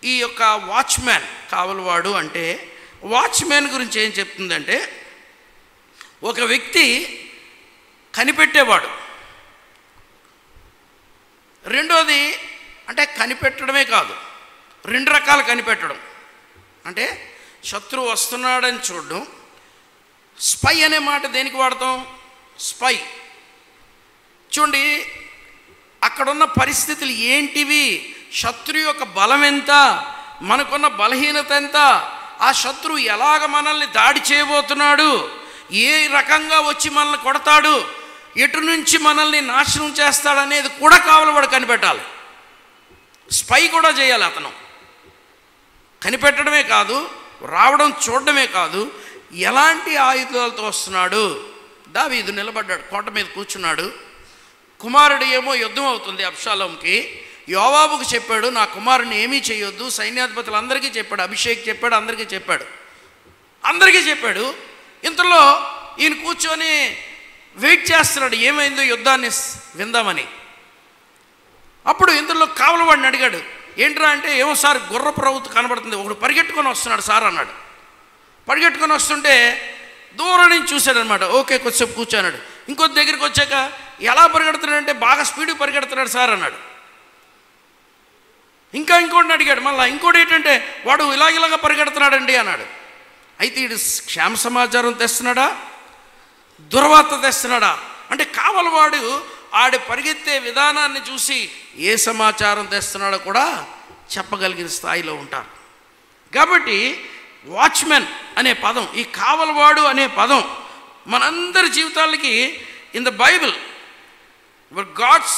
Speaker 1: ఈ యొక్క వాచ్మ్యాన్ కావలివాడు అంటే వాచ్మ్యాన్ గురించి ఏం చెప్తుందంటే, ఒక వ్యక్తి కనిపెట్టేవాడు. రెండోది అంటే కనిపెట్టడమే కాదు, రెండు రకాలు కనిపెట్టడం. అంటే శత్రువు వస్తున్నాడని చూడడం. స్పై అనే మాట దేనికి వాడతాం? స్పై. చూడండి, అక్కడున్న పరిస్థితులు ఏంటివి, శత్రువు యొక్క బలం ఎంత, మనకున్న బలహీనత ఎంత, ఆ శత్రువు ఎలాగ మనల్ని దాడి చేయబోతున్నాడు, ఏ రకంగా వచ్చి మనల్ని కొడతాడు, ఎటు నుంచి మనల్ని నాశనం చేస్తాడనేది కూడా కావలివాడు కనిపెట్టాలి. స్పై కూడా చేయాలి అతను. కనిపెట్టడమే కాదు, రావడం చూడడమే కాదు, ఎలాంటి ఆయుధాలతో వస్తున్నాడు? దావీదు నిలబడ్డాడు, కోట మీద కూర్చున్నాడు. కుమారుడు ఏమో యుద్ధం అవుతుంది అబ్షాలోంకి. యోవాబుకు చెప్పాడు, నా కుమారుడిని ఏమీ చేయొద్దు. సైన్యాధిపతులందరికీ చెప్పాడు, అభిషేక్ చెప్పాడు, అందరికీ చెప్పాడు. ఇంతలో ఈయన కూర్చొని వెయిట్ చేస్తున్నాడు, ఏమైందో యుద్ధాన్ని విందామని. అప్పుడు ఇంతలో కావలవాడిని అడిగాడు, ఏంట్రా అంటే, ఏమో సార్ గుర్రపు రౌతు కనబడుతుంది, ఒకడు పరిగెట్టుకొని వస్తున్నాడు సార్ అన్నాడు. పరిగెట్టుకొని వస్తుంటే దూరం నుంచి చూశాడనమాట. ఓకే, కొద్దిసేపు కూర్చోన్నాడు. ఇంకొద్ది దగ్గరికి వచ్చాక, ఎలా పరిగెడుతున్నాడంటే, బాగా స్పీడ్గా పరిగెడుతున్నాడు సార్ అన్నాడు. ఇంకోటిని అడిగాడు మళ్ళీ. ఇంకోటి ఏంటంటే, వాడు ఇలాగ పరిగెడుతున్నాడండి అన్నాడు. అయితే వీడు క్షేమ సమాచారం తెస్తున్నాడా, దుర్వార్త తెస్తున్నాడా అంటే, కావలవాడు ఆడి పరిగెత్తే విధానాన్ని చూసి ఏ సమాచారం తెస్తున్నాడో కూడా చెప్పగలిగిన స్థాయిలో ఉంటారు. కాబట్టి వాచ్మెన్ అనే పదం, ఈ కావలవాడు అనే పదం మనందరి జీవితాలకి in the Bible God's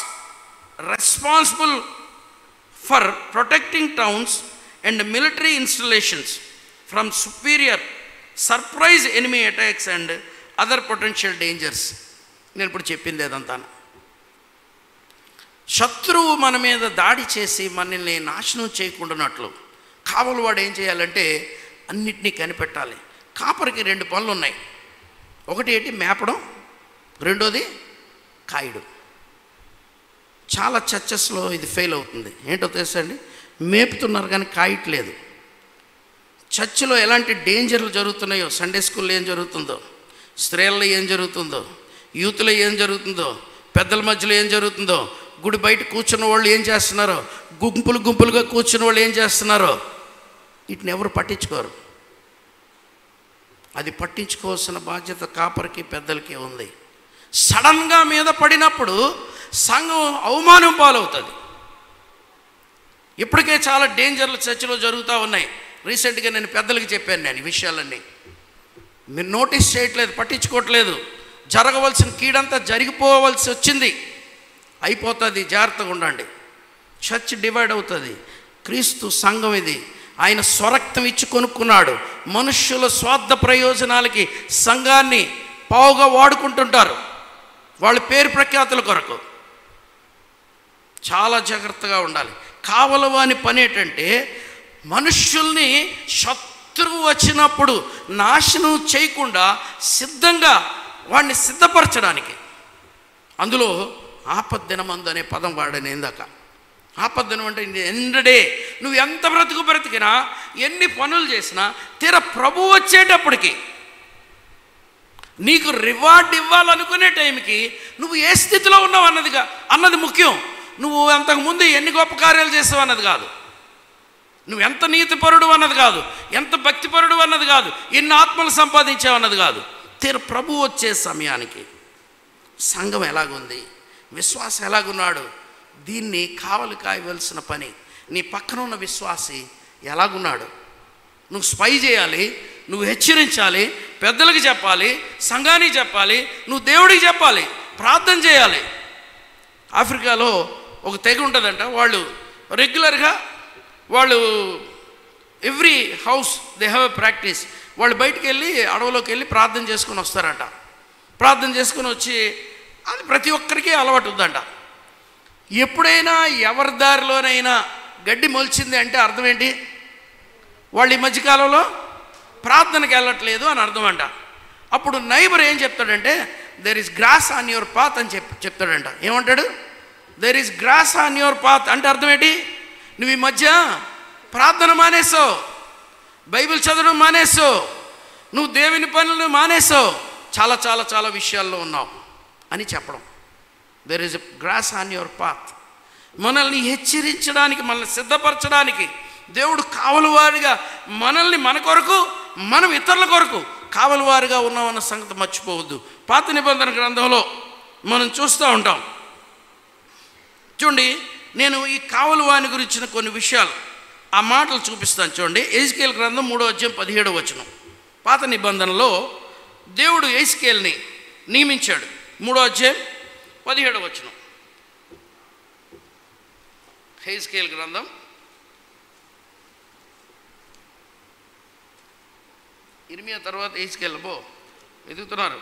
Speaker 1: responsible for protecting towns and military installations from superior surprise enemy attacks and other potential dangers. నేను ఇప్పుడు చెప్పింది అదంతా. శత్రువు మన మీద దాడి చేసి మనల్ని నాశనం చేయకుండానట్లు కావలవాడు ఏం చేయాలంటే అన్నిటినీ కనిపెట్టాలి. కాపరికి 2 పనులు ఉన్నాయి. ఒకటి ఏంటి, మేపడం. రెండోది కాయడం. చాలా చర్చెస్లో ఇది ఫెయిల్ అవుతుంది. ఏంటో తెలుసా అండి, మేపుతున్నారు కానీ కాయట్లేదు. చర్చిలో ఎలాంటి డేంజర్లు జరుగుతున్నాయో, సండే స్కూల్లో ఏం జరుగుతుందో, స్త్రీలలో ఏం జరుగుతుందో, యూత్లో ఏం జరుగుతుందో, పెద్దల మధ్యలో ఏం జరుగుతుందో, గుడి బయట కూర్చున్న వాళ్ళు ఏం చేస్తున్నారో, గుంపులుగా కూర్చున్న వాళ్ళు ఏం చేస్తున్నారో, వీటిని ఎవరు పట్టించుకోరు. అది పట్టించుకోవాల్సిన బాధ్యత కాపరికి పెద్దలకి ఉంది. సడన్గా మీద పడినప్పుడు సంఘం అవమానం పాలవుతుంది. ఇప్పటికే చాలా డేంజర్లు చర్చిలో జరుగుతూ ఉన్నాయి. రీసెంట్గా నేను పెద్దలకి చెప్పాను, నేను ఈ విషయాలన్నీ. మీరు నోటీస్ చేయట్లేదు, పట్టించుకోవట్లేదు. జరగవలసిన కీడంతా జరిగిపోవలసి వచ్చింది, అయిపోతుంది, జాగ్రత్తగా ఉండండి. చర్చ్ డివైడ్ అవుతుంది. క్రీస్తు సంఘం ఇది, ఆయన స్వరక్తం ఇచ్చి కొనుక్కున్నాడు. మనుష్యుల స్వార్థ ప్రయోజనాలకి సంఘాన్ని పావుగా వాడుకుంటుంటారు, వాళ్ళ పేరు ప్రఖ్యాతుల కొరకు. చాలా జాగ్రత్తగా ఉండాలి. కావలవాని పని ఏంటంటే, మనుష్యుల్ని శత్రువు వచ్చినప్పుడు నాశనం చేయకుండా సిద్ధంగా వాడిని సిద్ధపరచడానికి. అందులో ఆపద్దినమందు అనే పదం వాడాను ఇందాక. ఆపద్దినం అంటే ఎండడే. నువ్వు ఎంత బ్రతికినా, ఎన్ని పనులు చేసినా, తీర ప్రభు వచ్చేటప్పటికి నీకు రివార్డ్ ఇవ్వాలనుకునే టైంకి నువ్వు ఏ స్థితిలో ఉన్నావు అన్నది ముఖ్యం. నువ్వు అంతకుముందు ఎన్ని గొప్ప కార్యాలు చేసావు అన్నది కాదు, నువ్వు ఎంత నీతిపరుడు అన్నది కాదు, ఎంత భక్తిపరుడు అన్నది కాదు, ఎన్ని ఆత్మలు సంపాదించావు అన్నది కాదు. తీర ప్రభు వచ్చే సమయానికి సంఘం ఎలాగుంది, విశ్వాసం ఎలాగున్నాడు, దీన్ని కావలి కాయవలసిన పని. నీ పక్కన ఉన్న విశ్వాసి ఎలాగున్నాడు నువ్వు స్పై చేయాలి, నువ్వు హెచ్చరించాలి, పెద్దలకు చెప్పాలి, సంఘానికి చెప్పాలి, నువ్వు దేవుడికి చెప్పాలి, ప్రార్థన చేయాలి. ఆఫ్రికాలో ఒక తెగ ఉంటుందంట. వాళ్ళు రెగ్యులర్గా every house they have a practice. వాళ్ళు బయటికి వెళ్ళి అడవిలోకి వెళ్ళి ప్రార్థన చేసుకొని వస్తారంట. ప్రార్థన చేసుకొని వచ్చి, అది ప్రతి ఒక్కరికి అలవాటు ఉందంట. ఎప్పుడైనా ఎవరి దారిలోనైనా గడ్డి మొలిచింది అంటే అర్థం ఏంటి, వాళ్ళు ఈ మధ్యకాలంలో ప్రార్థనకి వెళ్ళట్లేదు అని అర్థం అంట. అప్పుడు నైబర్ ఏం చెప్తాడంటే, there is grass on your path అని చెప్తాడంట. ఏమంటాడు, there is grass on your path అంటే అర్థం ఏంటి, నువ్వు ఈ మధ్య ప్రార్థన మానేసావు, బైబిల్ చదవడం మానేసావు, నువ్వు దేవుని పనులు మానేసావు, చాలా చాలా చాలా విషయాల్లో ఉన్నావు అని చెప్పడం. There is a grass on your path. మనల్ని హెచ్చరించడానికి, మనల్ని సిద్ధపరచడానికి దేవుడు కావలివారిగా మనల్ని, మన కొరకు, మనం ఇతరుల కొరకు కావలివారిగా ఉన్నామన్న సంగతి మర్చిపోవద్దు. పాత నిబంధన గ్రంథంలో మనం చూస్తూ ఉంటాం. చూడండి, నేను ఈ కావలివాని గురించిన కొన్ని విషయాలు, ఆ మాటలు చూపిస్తాను. చూడండి, ఎజికేల్ గ్రంథం 3:17 పాత నిబంధనలో దేవుడు ఎజికేల్ని నియమించాడు. 3:17 ఎజికేల్ గ్రంథం ఇర్మియా తర్వాత ఏసుకెళ్ళబో వెతుకుతున్నారు.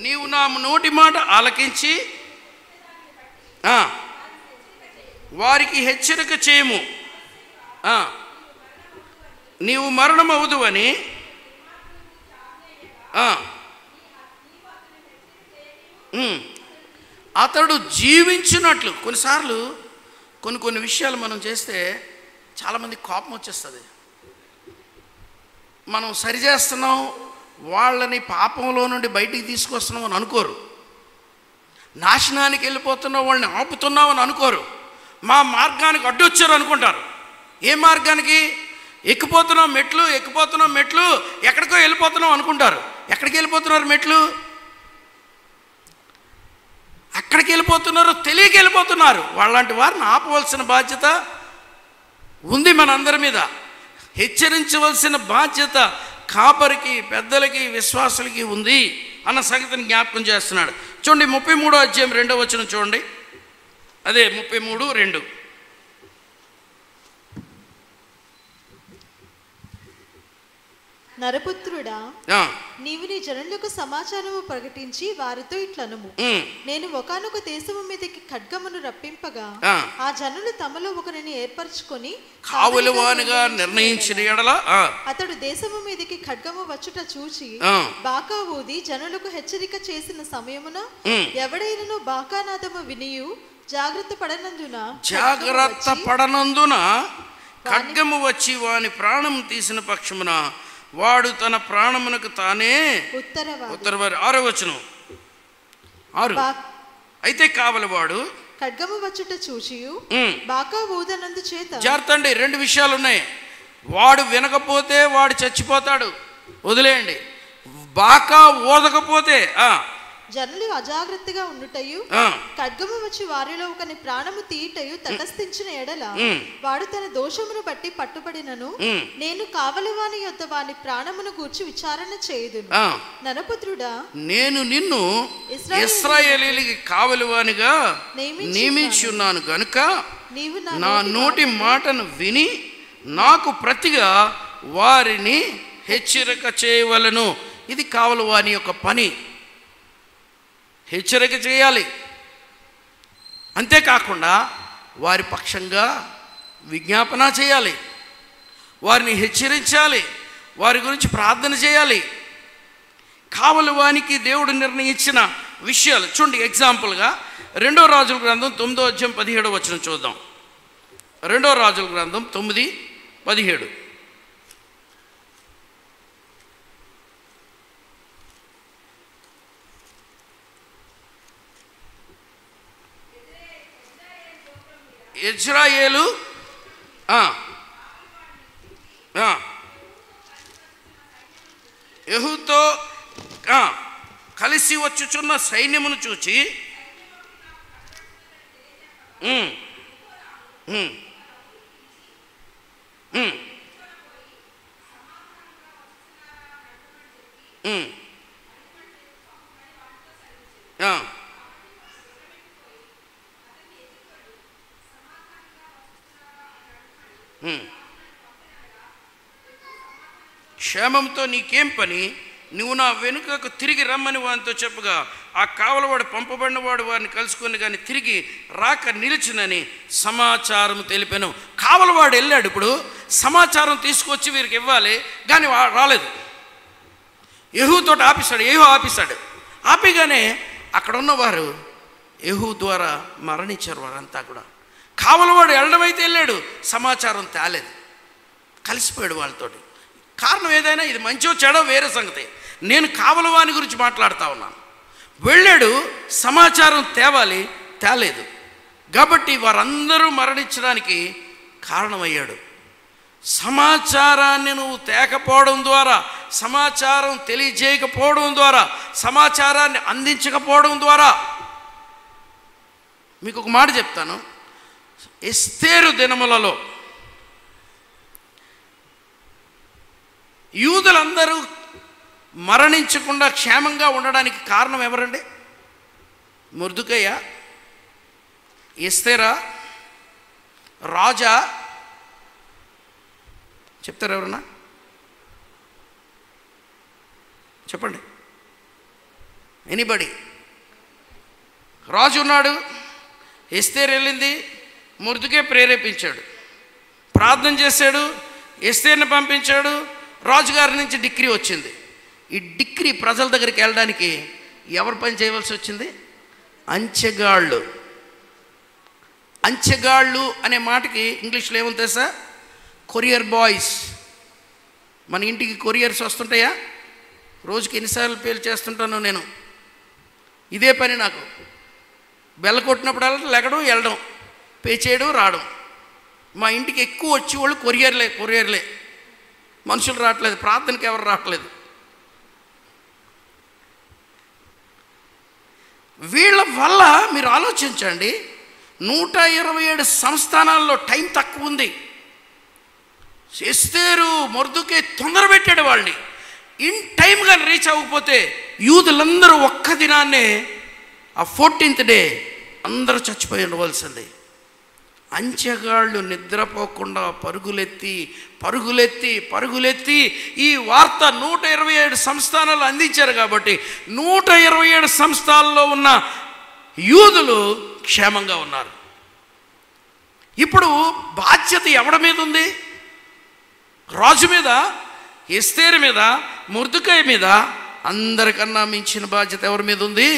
Speaker 1: నీవు నా నోటి మాట ఆలకించి వారికి హెచ్చరిక చేయము. నీవు మరణమవుదు అని అతడు జీవించినట్లు. కొన్నిసార్లు కొన్ని విషయాలు మనం చేస్తే చాలామంది కోపం వచ్చేస్తుంది. మనం సరిచేస్తున్నాం, వాళ్ళని పాపంలో నుండి బయటికి తీసుకొస్తున్నాం అని అనుకోరు. నాశనానికి వెళ్ళిపోతున్నాం, వాళ్ళని ఆపుతున్నాం అని అనుకోరు. మా మార్గానికి అడ్డొచ్చారు అనుకుంటారు. ఏ మార్గానికి? ఎక్కిపోతున్నాం మెట్లు ఎక్కడికో వెళ్ళిపోతున్నాం అనుకుంటారు. ఎక్కడికి వెళ్ళిపోతున్నారు? మెట్లు అక్కడికి వెళ్ళిపోతున్నారు, తెలియక వెళ్ళిపోతున్నారు. వాళ్ళంటి వారిని ఆపవలసిన బాధ్యత ఉంది మనందరి మీద. హెచ్చరించవలసిన బాధ్యత కాపరికి, పెద్దలకి, విశ్వాసులకి ఉంది అన్న సంగతిని జ్ఞాపకం చేస్తున్నాడు. చూడండి 33వ అధ్యాయం 2వ వచనం చూడండి. అదే 33:2.
Speaker 2: నరపుత్రుడా, నీవు నీ జనులకు సమాచారము ప్రకటించి వారితో ఇట్లనుము, నేను ఒకానొక దేశము మీదకి ఖడ్గమును రప్పింపగా ఆ జనులు తమలో ఒకరిని ఏర్పరచుకొని
Speaker 1: కావలివానిగా నిర్ణయించిన ఎడల
Speaker 2: అతడు దేశము మీదకి ఖడ్గము వచ్చుట చూచి బాకా ఊది జనులకు హెచ్చరిక చేసిన సమయమున ఎవడైనను బాకానాదము వినియు జాగ్రత్త పడనందున ఖడ్గము వచ్చి వాని ప్రాణం తీసిన పక్షమున వాడు తన ప్రాణమునకు తానే ఉత్తరవారి. 6వ వచనం 6. అయితే కావలివాడు ఖడ్గము వచ్చుట చూచి బాకా ఊదనందు చేత.
Speaker 1: జాగ్రత్త అండి, 2 విషయాలు ఉన్నాయి. వాడు వినకపోతే వాడు చచ్చిపోతాడు, వదిలేయండి. బాకా ఊదకపోతే
Speaker 2: జనులు అజాగ్రత్తగా ఉండుటయు ఖడ్గము వచ్చి వారిలో ఒకని ప్రాణము తీయటయు తటస్థించిన ఎడల వాడు తన దోషమును బట్టి పట్టుబడినను నేను కావలివాని యొద్ద వాని ప్రాణమును గూర్చి విచారణ చేయుదును. నరపుత్రుడా,
Speaker 1: నేను నిన్ను ఇశ్రాయేలీయులకి కావలివానిగా నియమించి ఉన్నాను గనుక నీవు నా నోటి మాటను విని నాకు ప్రతిగా వారిని హెచ్చరిక చేయవలను. ఇది కావలివాని యొక్క పని. హెచ్చరిక చేయాలి. అంతేకాకుండా వారి పక్షంగా విజ్ఞాపన చేయాలి, వారిని హెచ్చరించాలి, వారి గురించి ప్రార్థన చేయాలి. కావలివానికి దేవుడు నిర్ణయించిన విషయాలు చూడండి. ఎగ్జాంపుల్గా 2వ రాజుల గ్రంథం 9వ అధ్యాయం 17వ వచనం చూద్దాం. 2వ రాజుల గ్రంథం 9:17. ఇజ్రాయేలు యెహూతో కలిసి వచ్చుచున్న సైన్యమును చూచి క్షేమంతో నీకేం పని, నువ్వు నా వెనుకకు తిరిగి రమ్మని వానితో చెప్పగా ఆ కావలవాడు పంపబడిన వాడు వారిని కలుసుకొని కానీ తిరిగి రాక నిలిచినని సమాచారం తెలిపాను. కావలవాడు వెళ్ళాడు, ఇప్పుడు సమాచారం తీసుకొచ్చి వీరికి ఇవ్వాలి, కానీ రాలేదు. యెహూతో ఆపిస్తాడు, ఆపిస్తాడు. ఆపిగానే అక్కడ ఉన్నవారు యెహూ ద్వారా మరణించారు వారంతా కూడా. కావలవాడు వెళ్ళడమైతే వెళ్ళాడు, సమాచారం తేలేదు, కలిసిపోయాడు వాళ్ళతోటి. కారణం ఏదైనా, ఇది మంచో చెడో వేరే సంగతి. నేను కావలవాని గురించి మాట్లాడుతూ ఉన్నాను. వెళ్ళాడు, సమాచారం తేవాలి, తేలేదు. కాబట్టి వారందరూ మరణించడానికి కారణమయ్యాడు. సమాచారాన్ని నువ్వు తేకపోవడం ద్వారా, సమాచారం తెలియజేయకపోవడం ద్వారా, సమాచారాన్ని అందించకపోవడం ద్వారా. మీకు ఒక మాట చెప్తాను. ఎస్తేరు దినములలో యూదులందరూ మరణించకుండా క్షేమంగా ఉండడానికి కారణం ఎవరండి? మొర్దుకయ్య, ఎస్తేరా, రాజా? చెప్తారు ఎవరన్నా? చెప్పండి. ఎనీబడి? రాజు ఉన్నాడు, ఎస్తేర్ వెళ్ళింది, మొర్దుకై ప్రేరేపించాడు, ప్రార్థన చేశాడు, ఎస్తేర్ని పంపించాడు, రాజుగారి నుంచి డిక్రీ వచ్చింది. ఈ డిక్రీ ప్రజల దగ్గరికి వెళ్ళడానికి ఎవరు పని చేయవలసి వచ్చింది? అంచెగాళ్ళు. అంచెగాళ్ళు అనే మాటకి ఇంగ్లీష్లో ఏమో తెలుసా? Courier boys. మన ఇంటికి కొరియర్స్ వస్తుంటాయా? రోజుకి ఎన్నిసార్లు పేరు చేస్తుంటాను నేను. ఇదే పని నాకు. బెల్ల కొట్టినప్పుడల్లా లెగడం, వెళ్ళడం, పే చేయడం, రావడం. మా ఇంటికి ఎక్కువ వచ్చేవాళ్ళు కొరియర్లే. మనుషులు రావట్లేదు, ప్రార్థనకి ఎవరు రావట్లేదు. వీళ్ళ వల్ల మీరు ఆలోచించండి, 127 సంస్థానాల్లో టైం తక్కువ ఉంది. ఎస్తేరు, మొర్దుకై తొందర పెట్టాడు వాళ్ళని. ఇన్ టైంగా రీచ్ అవ్వకపోతే యూదులందరూ ఒక్క దినాన్నే, ఆ 14th డే అందరూ చచ్చిపోయి ఉండవలసింది. అంచెగాళ్ళు నిద్రపోకుండా పరుగులెత్తి ఈ వార్త 127 సంస్థానాలు అందించారు. కాబట్టి 127 సంస్థానాల్లో ఉన్న యూదులు క్షేమంగా ఉన్నారు. ఇప్పుడు బాధ్యత ఎవరి మీద ఉంది? రాజు మీద, ఎస్తేరు మీద, మొర్దుకై మీద. అందరికన్నా మించిన బాధ్యత ఎవరి మీద ఉంది?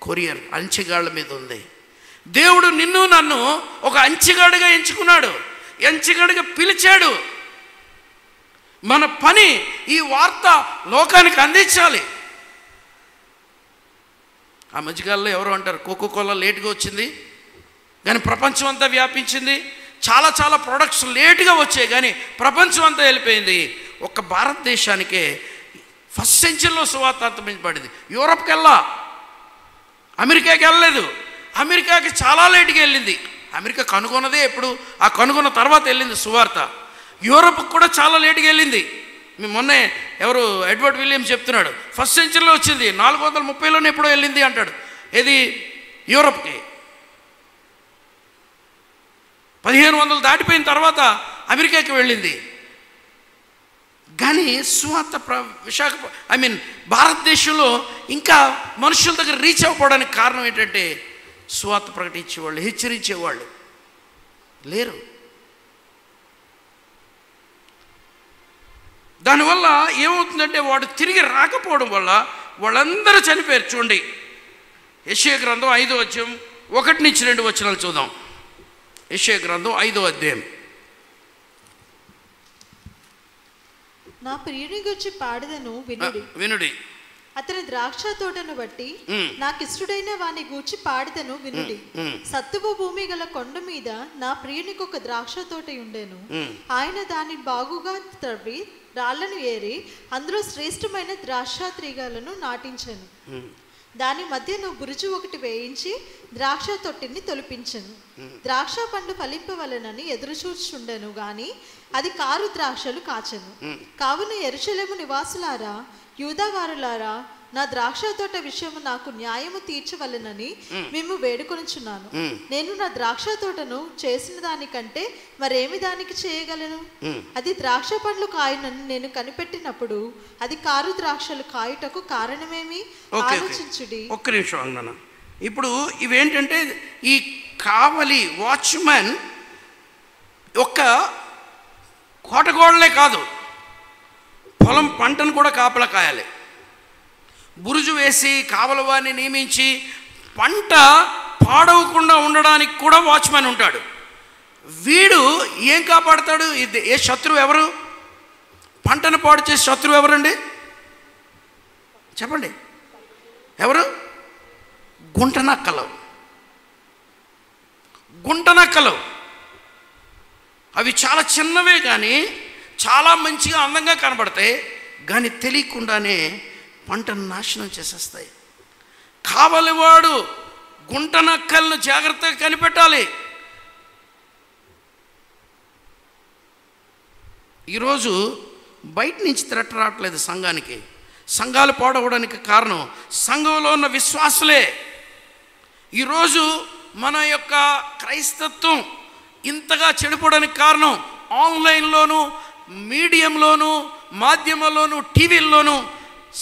Speaker 1: కొరియర్, అంచెగాళ్ళ మీద ఉంది. దేవుడు నిన్ను నన్ను ఒక అంచెగాడిగా ఎంచుకున్నాడు, అంచెగాడిగా పిలిచాడు. మన పని ఈ వార్త లోకానికి అందించాలి. ఆ మధ్యకాలంలో ఎవరు అంటారు, కోకోకోలా లేటుగా వచ్చింది కానీ ప్రపంచం అంతా వ్యాపించింది. చాలా ప్రొడక్ట్స్ లేటుగా వచ్చాయి కానీ ప్రపంచం అంతా వెళ్ళిపోయింది. ఒక్క భారతదేశానికే 1st సెంచరీలో సువార్త అంతమించబడింది. యూరప్కి వెళ్ళా, అమెరికాకి వెళ్ళలేదు. అమెరికాకి చాలా లేటుగా వెళ్ళింది. అమెరికా కనుగొన్నదే ఎప్పుడు, ఆ కనుగొన్న తర్వాత వెళ్ళింది సువార్త. యూరప్కి కూడా చాలా లేటుగా వెళ్ళింది. మొన్నే ఎవరు ఎడ్వర్డ్ విలియమ్స్ చెప్తున్నాడు, 1st సెంచరీలో వచ్చింది, 430లోనే ఎప్పుడో వెళ్ళింది అంటాడు. ఇది యూరప్కి 1500 దాటిపోయిన తర్వాత అమెరికాకి వెళ్ళింది. కానీ సువార్త భారతదేశంలో ఇంకా మనుషుల దగ్గర రీచ్ అవ్వడానికి కారణం ఏంటంటే, సువార్త ప్రకటించేవాళ్ళు, హెచ్చరించేవాళ్ళు లేరు. దానివల్ల ఏమవుతుందంటే, వాడు తిరిగి రాకపోవడం వల్ల వాళ్ళందరూ చనిపోయారు. చూడండి, యెషయా గ్రంథం 5వ అధ్యాయం 1 నుంచి 2 వచనాలు చూద్దాం. యెషయా గ్రంథం 5వ అధ్యాయం.
Speaker 2: నా ప్రియుని గురించి పాడదను వినుడి. అతని ద్రాక్ష తోటను బట్టి నాకు ఇష్టడైన వాని గూర్చి పాడదను వినుడి. సత్తువు భూమి గల కొండ మీద నా ప్రియునికి ఒక ద్రాక్ష తోట ఉండెను. ఆయన దాన్ని బాగుగా త్రవ్వి రాళ్లను ఏరి అందులో శ్రేష్టమైన ద్రాక్ష త్రిగాలను నాటించాను. దాని మధ్యను బురుజు ఒకటి వేయించి ద్రాక్ష తొట్టిని తొలిపించను. ద్రాక్ష పండు ఫలింపవలనని ఎదురు చూచుండెను గాని అది కారు ద్రాక్షలు కాచెను. కావున యెరూషలేము నివాసులారా, యూదావారులారా, నా ద్రాక్ష తోట విషయము నాకు న్యాయము తీర్చవలెనని మేము వేడుకొనుచున్నాను. నేను నా ద్రాక్ష తోటను చేసిన దానికంటే మరేమి దానికి చేయగలను? అది ద్రాక్ష పండ్లు కాయనని నేను కనిపెట్టినప్పుడు అది కారు ద్రాక్షలు కాయుటకు కారణమేమి? ఆలోచించుడి.
Speaker 1: ఒక్క నిమిషం అన్నాను. ఇప్పుడు ఇవేంటంటే, ఈ కావలి వాచ్మెన్ ఒక్క కోటగోడలే కాదు, పొలం పంటను కూడా కాపలా కాయాలి. బురుజు వేసి కావలవాన్ని నియమించి పంట పాడవకుండా ఉండడానికి కూడా వాచ్మెన్ ఉంటాడు. వీడు ఏం కాపాడుతాడు? ఏ శత్రువు ఎవరు? పంటను పాడు చేసే శత్రువు ఎవరండి? చెప్పండి, ఎవరు? గుంటనక్కలు. అవి చాలా చిన్నవే కానీ చాలా మంచిగా అందంగా కనబడతాయి, కానీ తెలియకుండానే పంటను నాశనం చేసేస్తాయి. కావలివాడు గుంటనక్కలను జాగ్రత్తగా కనిపెట్టాలి. ఈరోజు బయట నుంచి థ్రెట్ రావట్లేదు సంఘానికి. సంఘాలు పాడవడానికి కారణం సంఘంలో ఉన్న విశ్వాసులే. ఈరోజు మన యొక్క క్రైస్తత్వం ఇంతగా చెడిపోవడానికి కారణం ఆన్లైన్లోను, మీడియంలోను, మాధ్యమంలోను, టీవీల్లోనూ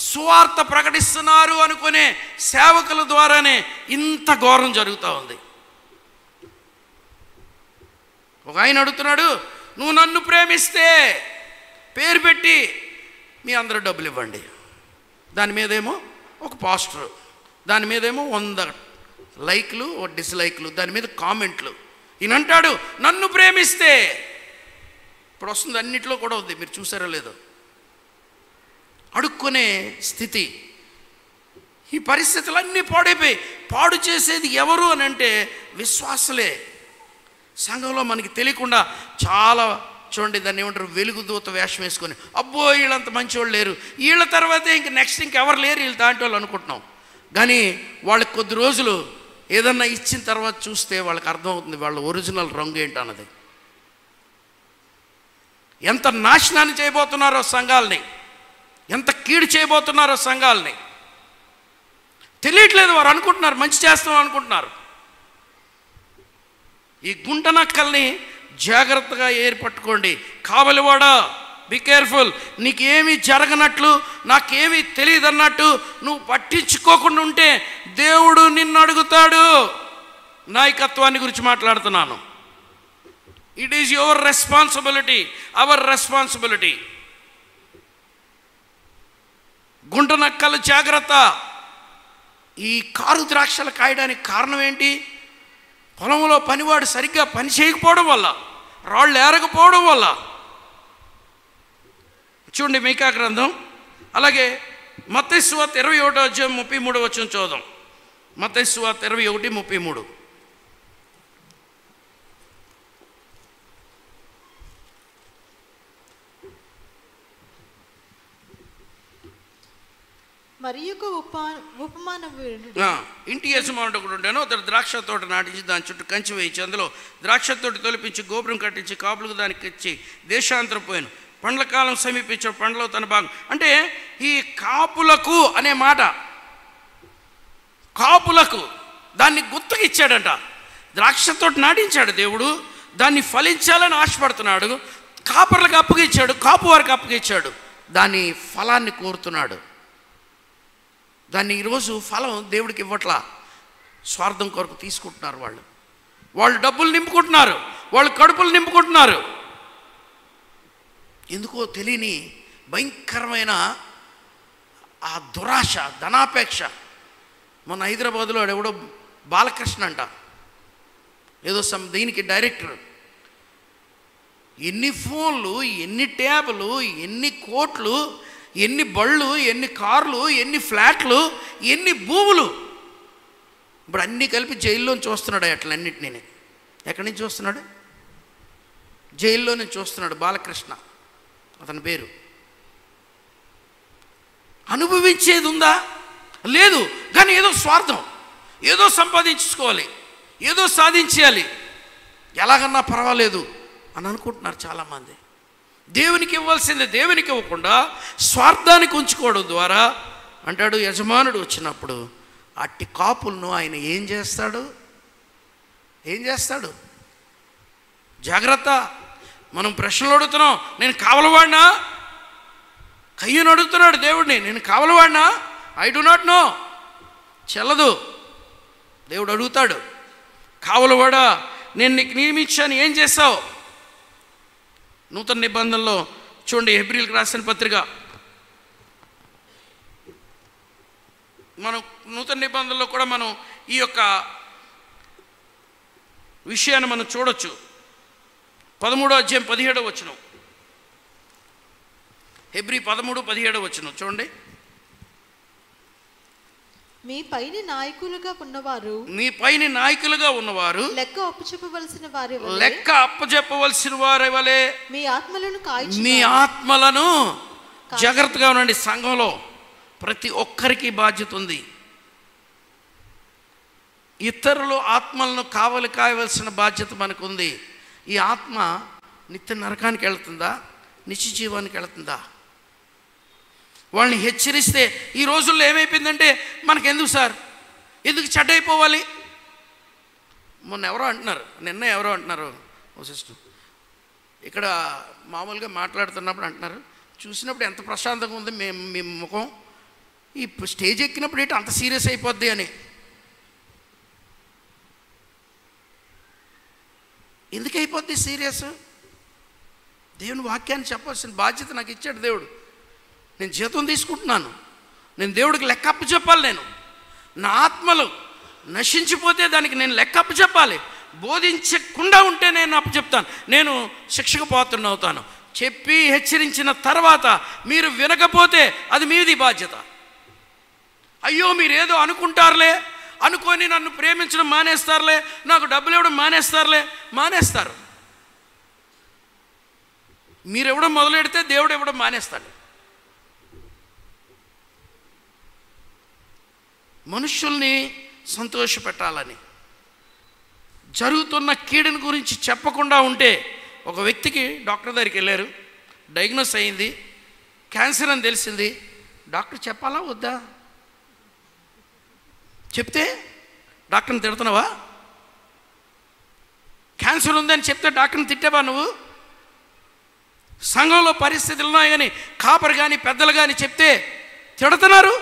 Speaker 1: సువార్త ప్రకటిస్తున్నారు అనుకునే సేవకుల ద్వారానే ఇంత ఘోరం జరుగుతూ ఉంది. ఒక ఆయన అడుగుతున్నాడు, నువ్వు నన్ను ప్రేమిస్తే పేరు పెట్టి మీ అందరూ డబ్బులు ఇవ్వండి. దాని మీదేమో ఒక పోస్టర్, దాని మీదేమో 100 లైక్లు, 1 డిస్లైక్లు, దాని మీద కామెంట్లు. ఈయన అంటాడు నన్ను ప్రేమిస్తే. ఇప్పుడు వస్తుంది, అన్నిట్లో కూడా ఉంది, మీరు చూసారో లేదో. అడుక్కునే స్థితి. ఈ పరిస్థితులన్నీ పాడైపోయి, పాడు చేసేది ఎవరు అని అంటే విశ్వాసులే. సంఘంలో మనకి తెలియకుండా చాలా చూడండి, దాన్ని ఏమంటారు, వెలుగుదూత వేషం వేసుకొని, అబ్బో వీళ్ళంత మంచివాళ్ళు లేరు, వీళ్ళ తర్వాతే నెక్స్ట్ ఇంకెవరు లేరు వీళ్ళు దాంట్లో వాళ్ళు అనుకుంటున్నాం. కానీ వాళ్ళకి కొద్ది రోజులు ఏదన్నా ఇచ్చిన తర్వాత చూస్తే వాళ్ళకి అర్థమవుతుంది వాళ్ళ ఒరిజినల్ రంగు ఏంటన్నది. ఎంత నాశనాన్ని చేయబోతున్నారో సంఘాలని, ఎంత కీడు చేయబోతున్నారో సంఘాలని తెలియట్లేదు. వారు అనుకుంటున్నారు మంచి చేస్తాం అనుకుంటున్నారు. ఈ గుంటనక్కల్ని జాగ్రత్తగా ఏర్పట్టుకోండి. కావలివాడా, బీ కేర్ఫుల్. నీకేమీ జరగనట్లు, నాకేమీ తెలియదు అన్నట్టు నువ్వు పట్టించుకోకుండా ఉంటే దేవుడు నిన్ను అడుగుతాడు. నాయకత్వాన్ని గురించి మాట్లాడుతున్నాను. It is your responsibility, our responsibility. గుంటనక్కలు జాగ్రత్త. ఈ కారు ద్రాక్షలు కాయడానికి కారణం ఏంటి? పొలంలో పనివాడు సరిగ్గా పని చేయకపోవడం వల్ల, రాళ్ళు ఏరకపోవడం వల్ల. చూడండి మీకా గ్రంథం, అలాగే మత్తయి సువార్త 21:33 చూద్దాం. మత్తయి సువార్త 21:33.
Speaker 2: మరి యొక్క ఉపమానం
Speaker 1: ఇంటి యజమానుడు ఒకడు ఉండేను. అతడు ద్రాక్ష తోట నాటించి దాని చుట్టూ కంచి వేయించి అందులో ద్రాక్ష తోట తొలిపించి గోపురం కట్టించి కాపులకు దానికి ఇచ్చి దేశాంతరం పోయాను. పండ్ల కాలం సమీపించాడు, పండ్లలో తన భాగం. అంటే ఈ కాపులకు అనే మాట, కాపులకు దాన్ని గుర్తుకు ఇచ్చాడంట. ద్రాక్ష తోట నాటించాడు దేవుడు, దాన్ని ఫలించాలని ఆశపడుతున్నాడు. కాపర్లకు అప్పగిచ్చాడు, కాపు వారికి అప్పగిచ్చాడు. దాని ఫలాన్ని కోరుతున్నాడు. దాన్ని ఈరోజు ఫలం దేవుడికి ఇవ్వట్లా, స్వార్థం కొరకు తీసుకుంటున్నారు. వాళ్ళు డబ్బులు నింపుకుంటున్నారు, వాళ్ళు కడుపులు నింపుకుంటున్నారు. ఎందుకో తెలియని భయంకరమైన ఆ దురాశ, ధనాపేక్ష. మొన్న హైదరాబాదులో ఎవడో బాలకృష్ణ అంట, ఏదో దీనికి డైరెక్టర్, ఎన్ని ఫోన్లు, ఎన్ని ట్యాబులు, ఎన్ని కోట్లు, ఎన్ని బళ్ళు, ఎన్ని కార్లు, ఎన్ని ఫ్లాట్లు, ఎన్ని భూములు. ఇప్పుడు అన్నీ కలిపి జైల్లోని చూస్తున్నాడు. అట్లన్నింటినీ ఎక్కడి నుంచి చూస్తున్నాడు? జైల్లో నుంచి చూస్తున్నాడు. బాలకృష్ణ అతని పేరు. అనుభవించేది ఉందా? లేదు. కానీ ఏదో స్వార్థం, ఏదో సంపాదించుకోవాలి, ఏదో సాధించేయాలి, ఎలాగన్నా పర్వాలేదు అని అనుకుంటున్నారు చాలామంది. దేవునికి ఇవ్వాల్సిందే దేవునికి ఇవ్వకుండా స్వార్థానికి ఉంచుకోవడం ద్వారా అంటాడు, యజమానుడు వచ్చినప్పుడు అట్టి కాపులను ఆయన ఏం చేస్తాడు? జాగ్రత్త. మనం ప్రశ్నలు అడుగుతున్నాం, నేను కావలవాడినా? కయ్యను అడుగుతున్నాడు దేవుడిని, నేను కావలవాడినా? I do not know. చెల్లదు. దేవుడు అడుగుతాడు, కావలవాడా, నేను నీకు నియమించాను, ఏం చేస్తావు? నూతన నిబంధనలో చూడండి, హెబ్రీయులకు రాసిన పత్రిక, మనం నూతన నిబంధనలో కూడా మనం ఈ యొక్క విషయాన్ని మనం చూడొచ్చు. 13:17 హెబ్రీ 13:17 చూడండి.
Speaker 2: మీ పైన నాయకులుగా ఉన్నవారు లెక్క అప్పచెప్పవలసిన వారి వలె మీ ఆత్మలను జాగ్రత్తగా ఉండండి. సంఘంలో ప్రతి ఒక్కరికి బాధ్యత ఉంది. ఇతరులు ఆత్మలను కావలసిన బాధ్యత మనకు ఉంది. ఈ ఆత్మ నిత్య నరకానికి వెళ్తుందా, నిత్య జీవానికి వెళ్తుందా? వాళ్ళని హెచ్చరిస్తే ఈ రోజుల్లో ఏమైపోయిందంటే, మనకెందుకు సార్, ఎందుకు చెడ్డైపోవాలి,
Speaker 1: మొన్న ఎవరో అంటున్నారు, నిన్న ఎవరో అంటున్నారు, ఓ సిస్టర్ ఇక్కడ మామూలుగా మాట్లాడుతున్నప్పుడు అంటున్నారు, చూసినప్పుడు ఎంత ప్రశాంతంగా ఉంది మీ ముఖం, ఈ స్టేజ్ ఎక్కినప్పుడు ఏంటి అంత సీరియస్ అయిపోద్ది అని. ఎందుకు అయిపోద్ది సీరియస్? దేవుని వాక్యాన్ని చెప్పాల్సిన బాధ్యత నాకు ఇచ్చాడు దేవుడు. నేను జీతం తీసుకుంటున్నాను, నేను దేవుడికి లెక్క అప్పు చెప్పాలి. నేను నా ఆత్మలు నశించిపోతే దానికి నేను లెక్క అప్పు చెప్పాలి. బోధించకుండా ఉంటే నేను అప్పు చెప్తాను, నేను శిక్షకు పాత్రను అవుతాను. చెప్పి హెచ్చరించిన తర్వాత మీరు వినకపోతే అది మీది బాధ్యత. అయ్యో మీరేదో అనుకుంటారులే అనుకొని నన్ను ప్రేమించడం మానేస్తారులే, నాకు డబ్బులు ఇవ్వడం మానేస్తారు. మీరు ఇవ్వడం మొదలెడితే దేవుడు ఇవ్వడం మానేస్తాడు. మనుషుల్ని సంతోషపెట్టాలని జరుగుతున్న కీడుని గురించి చెప్పకుండా ఉంటే, ఒక వ్యక్తికి డాక్టర్ దగ్గరికి వెళ్ళారు, డయాగ్నోస్ అయింది, క్యాన్సర్ అని తెలిసింది. డాక్టర్ చెప్పాలా వద్దా? చెప్తే డాక్టర్ని తిడుతున్నావా? క్యాన్సర్ ఉందని చెప్తే డాక్టర్ని తిట్టావా నువ్వు? సంఘంలో పరిస్థితులు ఉన్నాయి కానీ కాపరి కానీ పెద్దలు కానీ చెప్తే తిడుతున్నారు.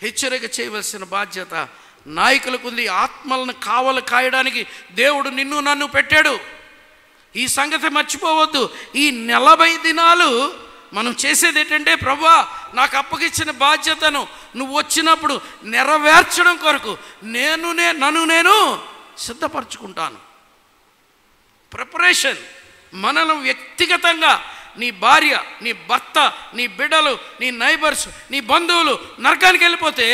Speaker 1: హెచ్చరిక చేయవలసిన బాధ్యత నాయకులకు ఉంది. ఆత్మలను కావలు కాయడానికి దేవుడు నిన్ను నన్ను పెట్టాడు. ఈ సంగతి మర్చిపోవద్దు. ఈ 40 దినాలు మనం చేసేది ఏంటంటే, ప్రభువా నాకు అప్పగిచ్చిన బాధ్యతను నువ్వు వచ్చినప్పుడు నెరవేర్చడం కొరకు నన్ను నేను సిద్ధపరచుకుంటాను. ప్రిపరేషన్. మనల్ని వ్యక్తిగతంగా నీ భార్య, నీ భర్త, నీ బిడ్డలు, నీ నైబర్స్, నీ బంధువులు నరకానికి వెళ్ళిపోతే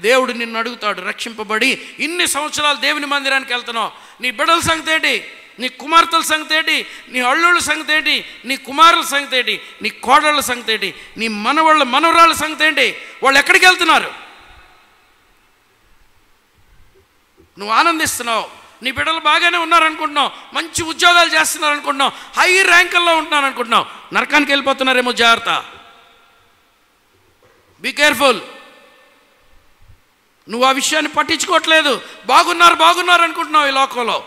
Speaker 1: దేవుడు నిన్ను అడుగుతాడు, రక్షింపబడి ఇన్ని సంవత్సరాలు దేవుని మందిరానికి వెళ్తున్నావు, నీ బిడ్డల సంగతి ఏంటి, నీ కుమార్తెల సంగతి ఏంటి, నీ అల్లుళ్ళ సంగతి ఏంటి, నీ కుమారుల సంగతి ఏంటి, నీ కోడళ్ళ సంగతి ఏంటి, నీ మనవరాళ్ళ సంగతి ఏంటి, వాళ్ళు ఎక్కడికి వెళ్తున్నారు? నువ్వు ఆనందిస్తున్నావు, నీ బిడ్డలు బాగానే ఉన్నారనుకుంటున్నావు, మంచి ఉద్యోగాలు చేస్తున్నారు అనుకుంటున్నావు, హై ర్యాంకుల్లో ఉంటున్నారు అనుకుంటున్నావు, నరకానికి వెళ్ళిపోతున్నారేమో, జాగ్రత్త. Be careful. నువ్వు ఆ విషయాన్ని పట్టించుకోవట్లేదు. బాగున్నారు అనుకుంటున్నావు, ఈ లోకంలో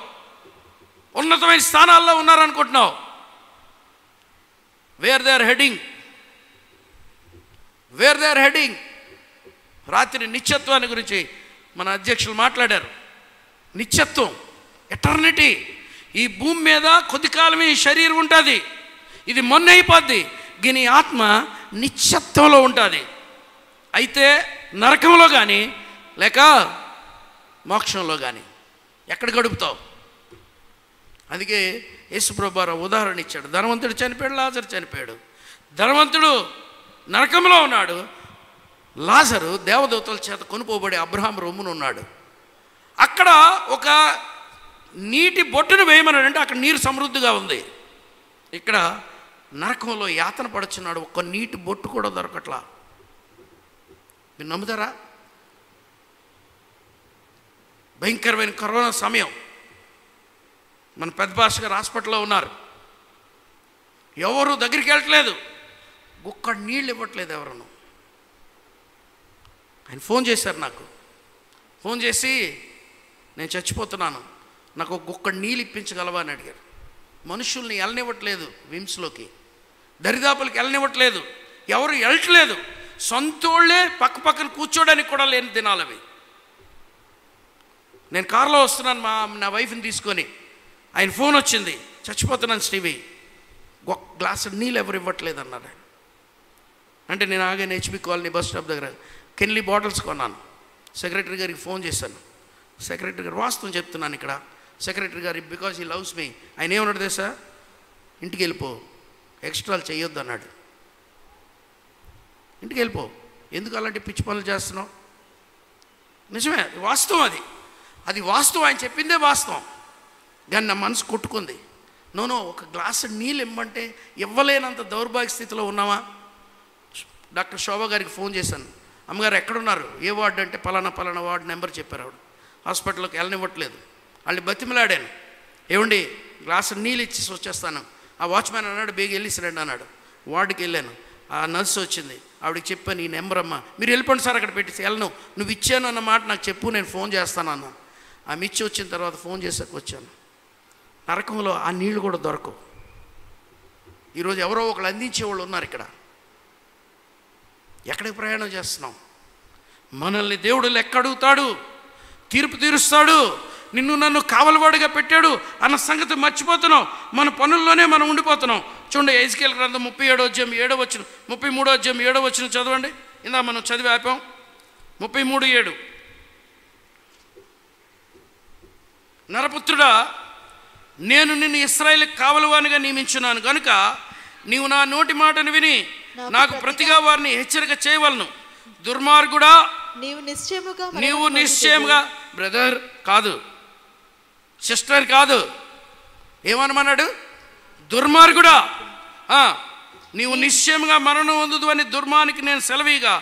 Speaker 1: ఉన్నతమైన స్థానాల్లో ఉన్నారనుకుంటున్నావు. Where they are heading. రాత్రి నిత్యత్వాన్ని గురించి మన అధ్యక్షులు మాట్లాడారు. నిత్యత్వం, ఎటర్నిటీ. ఈ భూమి మీద కొద్ది కాలమే ఈ శరీరం ఉంటుంది, ఇది మొన్న అయిపోద్ది. దీని ఆత్మ నిత్యత్వంలో ఉంటుంది. అయితే నరకంలో కానీ లేక మోక్షంలో కానీ ఎక్కడ గడుపుతావు? అందుకే యేసుప్రభువారు ఉదాహరణ ఇచ్చాడు. ధనవంతుడు చనిపోయాడు, లాజరు చనిపోయాడు. ధనవంతుడు నరకంలో ఉన్నాడు, లాజరు దేవదూతల చేత కొనుపోబడి అబ్రహాం రొమ్మున ఉన్నాడు. అక్కడ ఒక నీటి బొట్టును వేయమన్నాడంటే అక్కడ నీరు సమృద్ధిగా ఉంది. ఇక్కడ నరకంలో యాతన పడుచున్నాడు, ఒక్క నీటి బొట్టు కూడా దొరకట్లా. మీరు నమ్ముతారా? భయంకరమైన కరోనా సమయం. మన పెద్ద భాష గారు హాస్పిటల్లో ఉన్నారు, ఎవరు దగ్గరికి వెళ్ళట్లేదు, ఒక్క నీళ్ళు ఇవ్వట్లేదు ఎవరను. ఆయన ఫోన్ చేశారు నాకు, ఫోన్ చేసి నేను చచ్చిపోతున్నాను, నాకు ఒక్క నీళ్ళు ఇప్పించగలవా అని అడిగారు. మనుషుల్ని వెళ్ళనివ్వట్లేదు, విమ్స్లోకి దరిదాపులకి వెళ్ళనివ్వట్లేదు, ఎవరు వెళ్ళట్లేదు. సొంతోళ్ళే పక్కన కూర్చోడానికి కూడా లేని దినాలు అవి. నేను కారులో వస్తున్నాను నా వైఫ్ని తీసుకొని, ఆయన ఫోన్ వచ్చింది, చచ్చిపోతున్నాను స్టీవీ, ఒక గ్లాసు నీళ్ళు ఎవరు ఇవ్వట్లేదు అన్నారు ఆయన. అంటే నేను ఆగాను హెచ్బి కాలనీ బస్ స్టాప్ దగ్గర, కెన్లీ బాటిల్స్ కొన్నాను. సెక్రటరీ గారికి ఫోన్ చేశాను. సెక్రటరీ గారు వాస్తవం చెప్తున్నాను ఇక్కడ. సెక్రటరీ గారు బికాజ్ హీ లవ్స్ మీ, ఆయన ఏమన్నాడు తెలుసా, ఇంటికి వెళ్ళిపో, ఎక్స్ట్రాలు చేయొద్దు అన్నాడు. ఇంటికి వెళ్ళిపో, ఎందుకు అలాంటి పిచ్చి పనులు చేస్తున్నావు? నిజమే, వాస్తవం, అది వాస్తవం, ఆయన చెప్పిందే వాస్తవం. కానీ నా మనసు కొట్టుకుంది. నోనో ఒక గ్లాసు నీళ్ళు ఇమ్మంటే ఇవ్వలేనంత దౌర్భాగ్య స్థితిలో ఉన్నావా? డాక్టర్ శోభా గారికి ఫోన్ చేశాను, అమ్మగారు ఎక్కడున్నారు, ఏ వార్డు అంటే పలానా వార్డు నెంబర్ చెప్పారు. ఆవిడ హాస్పిటల్లోకి వెళ్ళనివ్వట్లేదు. వాళ్ళని బతిమలాడాను, ఏమండి గ్లాసు నీళ్ళు ఇచ్చేసి వచ్చేస్తాను. ఆ వాచ్మ్యాన్ అన్నాడు బేగి వెళ్ళిసిరండి అన్నాడు. వార్డుకి వెళ్ళాను, ఆ నర్సు వచ్చింది, ఆవిడకి చెప్పాను, ఈ నెంబర్ అమ్మా, మీరు వెళ్ళిపోండి సార్ అక్కడ పెట్టేసి. వెళ్ళను, నువ్వు ఇచ్చాను అన్న మాట నాకు చెప్పు, నేను ఫోన్ చేస్తాను అన్నాను. ఆమె ఇచ్చి వచ్చిన తర్వాత ఫోన్ చేసాక వచ్చాను. నరకంలో ఆ నీళ్లు కూడా దొరకవు. ఈరోజు ఎవరో ఒకళ్ళు అందించేవాళ్ళు ఉన్నారు ఇక్కడ. ఎక్కడికి ప్రయాణం చేస్తున్నాం? మనల్ని దేవుడు లెక్క అడుగుతాడు, తీర్పు తీరుస్తాడు. నిన్ను నన్ను కావలవాడిగా పెట్టాడు అన్న సంగతి మర్చిపోతున్నాం. మన పనుల్లోనే మనం ఉండిపోతున్నాం. చూడండి, ఎహెజ్కేలు గ్రంథం 37వ అధ్యాయం 7వ వచనం, 33వ అధ్యాయం 7వ వచనం చదవండి. ఇందా మనం చదివి ఆపాం. 33:7. నరపుత్రుడా, నేను నిన్ను ఇశ్రాయేలుకు కావలవానిగా నియమించున్నాను కనుక నీవు నా నోటి మాటను విని నాకు ప్రతిగా వారిని హెచ్చరిక చేయవలను. దుర్మార్గుడా, నీవు నిశ్చయముగా బ్రదర్ కాదు, సిస్టర్ కాదు, ఏమనమన్నాడు? దుర్మార్గుడా, నీవు నిశ్చయముగా మరణం పొందుదు అని దుర్మార్గునికి నేను సెలవీగా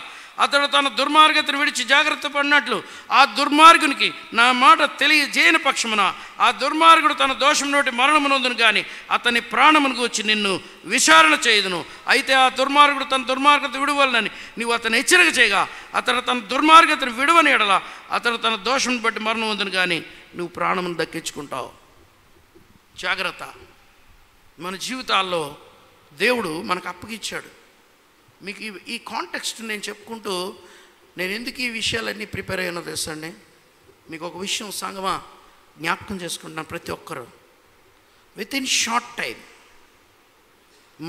Speaker 1: అతడు తన దుర్మార్గతను విడిచి జాగ్రత్త పడినట్లు ఆ దుర్మార్గునికి నా మాట తెలియజేయని పక్షమున ఆ దుర్మార్గుడు తన దోషం నోటి మరణమునందును కానీ అతని ప్రాణమును వచ్చి నిన్ను విచారణ చేయదును. అయితే ఆ దుర్మార్గుడు తన దుర్మార్గత విడువలనని నీవు అతను హెచ్చరిక చేయగా అతడు తన దుర్మార్గతను విడువని ఎడల అతడు తన దోషం బట్టి మరణం పొందును కానీ నువ్వు ప్రాణమును దక్కించుకుంటావు. జాగ్రత్త. మన జీవితాల్లో దేవుడు మనకు అప్పగిచ్చాడు. మీకు ఈ కాంటెక్స్ట్ నేను చెప్పుకుంటూ నేను ఎందుకు ఈ విషయాలన్నీ ప్రిపేర్ అయ్యానో తెలుసండి. మీకు ఒక విషయం సంగమా జ్ఞాపకం చేసుకుంటున్నాను. ప్రతి ఒక్కరు విత్ ఇన్ షార్ట్ టైం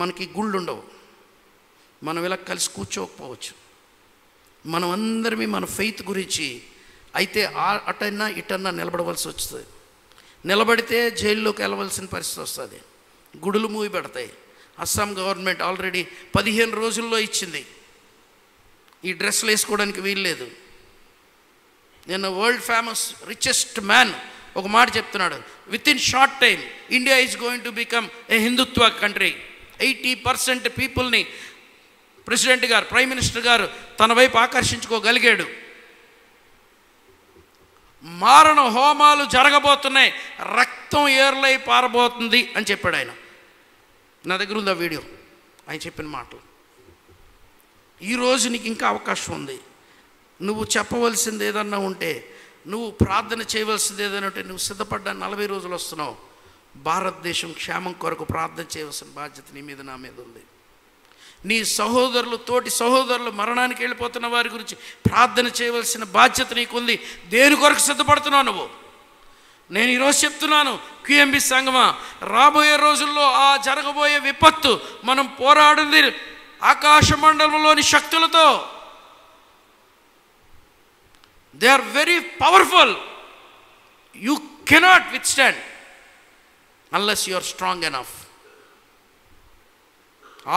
Speaker 1: మనకి గుళ్ళు ఉండవు, మనం ఇలా కలిసి కూర్చోకపోవచ్చు. మనం అందరిమీ మన ఫెయిత్ గురించి అయితే అటన్నా ఇటన్నా నిలబడవలసి వస్తుంది. నిలబడితే జైల్లోకి వెళ్ళవలసిన పరిస్థితి వస్తుంది. గుడులు మూవి పెడతాయి. అస్సాం గవర్నమెంట్ ఆల్రెడీ 15 రోజుల్లో ఇచ్చింది. ఈ డ్రెస్సులు వేసుకోవడానికి వీల్లేదు. నేను వరల్డ్ ఫేమస్ రిచెస్ట్ మ్యాన్ ఒక మాట చెప్తున్నాడు, within short time India is going to become a Hindutva country. 80% పీపుల్ని ప్రెసిడెంట్ గారు, ప్రైమ్ మినిస్టర్ గారు తన వైపు ఆకర్షించుకోగలిగాడు. మారణ హోమాలు జరగబోతున్నాయి, రక్తం ఏర్లై పారబోతుంది అని చెప్పాడు ఆయన. నా దగ్గర ఉంది ఆ వీడియో, ఆయన చెప్పిన మాటలు. ఈరోజు నీకు ఇంకా అవకాశం ఉంది. నువ్వు చెప్పవలసింది ఏదన్నా ఉంటే, నువ్వు ప్రార్థన చేయవలసింది ఏదైనా ఉంటే, నువ్వు సిద్ధపడ్డా 40 రోజులు వస్తున్నావు. భారతదేశం క్షేమం కొరకు ప్రార్థన చేయవలసిన బాధ్యత నీ మీద, నా మీద ఉంది. నీ సహోదరులు, తోటి సహోదరులు మరణానికి వెళ్ళిపోతున్న వారి గురించి ప్రార్థన చేయవలసిన బాధ్యత నీకుంది. దేని కొరకు సిద్ధపడుతున్నావు నువ్వు? నేను ఈరోజు చెప్తున్నాను, QMB సంగమా, రాబోయే రోజుల్లో ఆ జరగబోయే విపత్తు మనం పోరాడింది ఆకాశ మండలంలోని శక్తులతో. They are very powerful. You cannot withstand unless you are strong enough.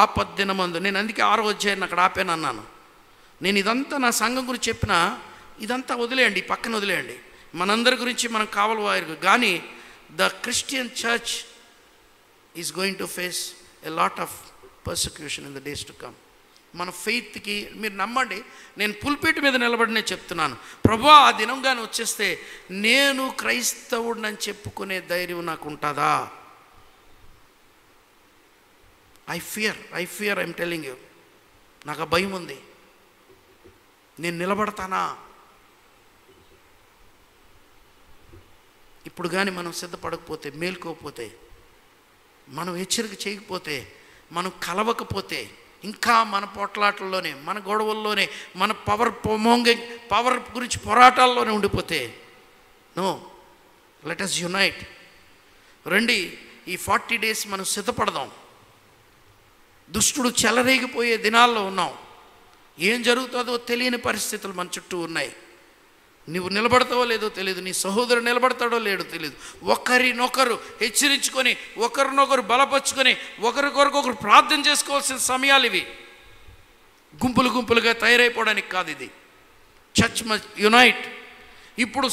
Speaker 1: ఆపద్దినమందు, నేను అందుకే 6వ అధ్యాయం అక్కడ ఆపాను అన్నాను. నేను ఇదంతా నా సంఘం గురించి చెప్పినా ఇదంతా వదిలేయండి, పక్కన వదిలేయండి. మనందరి గురించి మనం కావాలి వారు. కానీ the Christian church is going to face a lot of persecution in the days to come. మన ఫెయిత్కి మీరు నమ్మండి, నేను పుల్పీట్ మీద నిలబడినే చెప్తున్నాను. ప్రభువా, ఆ దినంగానే వచ్చేస్తే నేను క్రైస్తవుడినని చెప్పుకునే ధైర్యం నాకు ఉంటుందా? I fear I'm telling you. నాకు ఆ భయం ఉంది. నేను నిలబడతానా? ఇప్పుడు కానీ మనం సిద్ధపడకపోతే, మేల్కోకపోతే, మనం హెచ్చరిక చేయకపోతే, మనం కలవకపోతే, ఇంకా మన పోట్లాటల్లోనే, మన గొడవల్లోనే, మన పవర్ గురించి పోరాటాల్లోనే ఉండిపోతే, నో, లెట్ us యునైట్. రండి, ఈ 40 days మనం సిద్ధపడదాం. దుష్టుడు చెలరేగిపోయే దినాల్లో ఉన్నాం. ఏం జరుగుతుందో తెలియని పరిస్థితులు మన చుట్టూ ఉన్నాయి. నువ్వు నిలబడతావో లేదో తెలియదు, నీ సహోదరుడు నిలబడతాడో లేదో తెలియదు. ఒకరినొకరు హెచ్చరించుకొని, ఒకరినొకరు బలపరుచుకొని, ఒకరికొకరు ప్రార్థన చేసుకోవాల్సిన సమయాలు ఇవి. గుంపులు గుంపులుగా తయారైపోవడానికి కాదు ఇది. Church must unite. ఇప్పుడు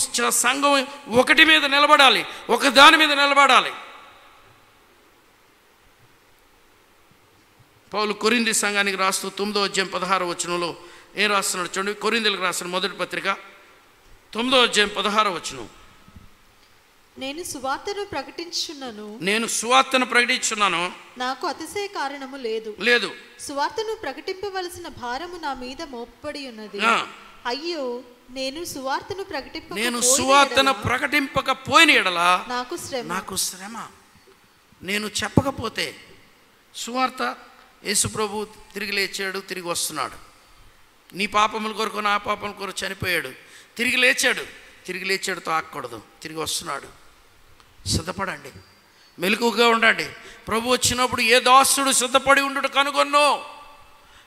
Speaker 1: సంఘం ఒకటి మీద నిలబడాలి, ఒక దాని మీద నిలబడాలి. పౌలు కొరింథీ సంఘానికి రాస్తూ 9వ అధ్యాయం 16వ వచనంలో ఏం రాస్తున్నాడు చూడండి. కొరింథీలకు రాసిన మొదటి పత్రిక 9వ అధ్యాయం 16వ వచనం.
Speaker 2: నేను సువార్తను ప్రకటించుచున్నాను,
Speaker 1: నేను సువార్తను ప్రకటించున్నాను,
Speaker 2: నాకు అతిశయ కారణము లేదు. సువార్తను ప్రకటింపవలసిన భారము నా మీద మోపబడి ఉన్నది. అయ్యో, నేను సువార్తను
Speaker 1: ప్రకటింపకపోయిన ఎడల నాకు శ్రమ. నేను చెప్పకపోతే, సువార్త యేసు ప్రభు తిరిగి లేచాడు, తిరిగి వస్తున్నాడు, నీ పాపముల కొరకు నా పాపముల కొరకు చనిపోయాడు, తిరిగి లేచాడుతో ఆగకూడదు, తిరిగి వస్తున్నాడు. సిద్ధపడండి, మెలకుగా ఉండండి. ప్రభు వచ్చినప్పుడు ఏ దాసుడు సిద్ధపడి ఉండుట కనుగొన్నో,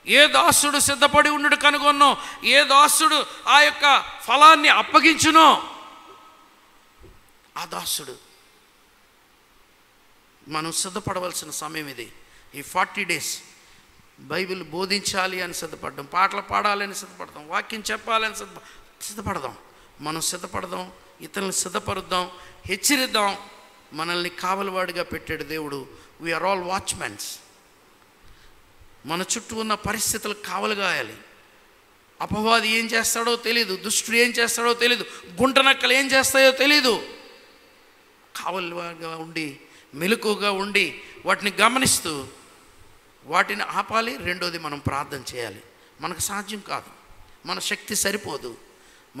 Speaker 1: ఏ దాసుడు సిద్ధపడి ఉండుట కనుగొన్నో, ఏ దాసుడు ఆ యొక్క ఫలాన్ని అప్పగించునో ఆ దాసుడు. మనం సిద్ధపడవలసిన సమయం ఇది. ఈ 40 days బైబిల్ బోధించాలి అని సిద్ధపడదాం, పాటలు పాడాలని సిద్ధపడదాం, వాక్యం చెప్పాలని సిద్ధపడదాం. మనం సిద్ధపడదాం, ఇతరులను సిద్ధపరుద్దాం, హెచ్చరిద్దాం. మనల్ని కావలివాడిగా పెట్టాడు దేవుడు. We are all watchmens. మన చుట్టూ ఉన్న పరిస్థితులకు కావలిగాయాలి. అపవాది ఏం చేస్తాడో తెలియదు, దుష్టుడు ఏం చేస్తాడో తెలియదు, గుంటనక్కలు ఏం చేస్తాయో తెలియదు. కావలివాడిగా ఉండి, మెలకుగా ఉండి, వాటిని గమనిస్తూ వాటిని ఆపాలి. రెండోది, మనం ప్రార్థన చేయాలి. మనకు సాధ్యం కాదు, మన శక్తి సరిపోదు.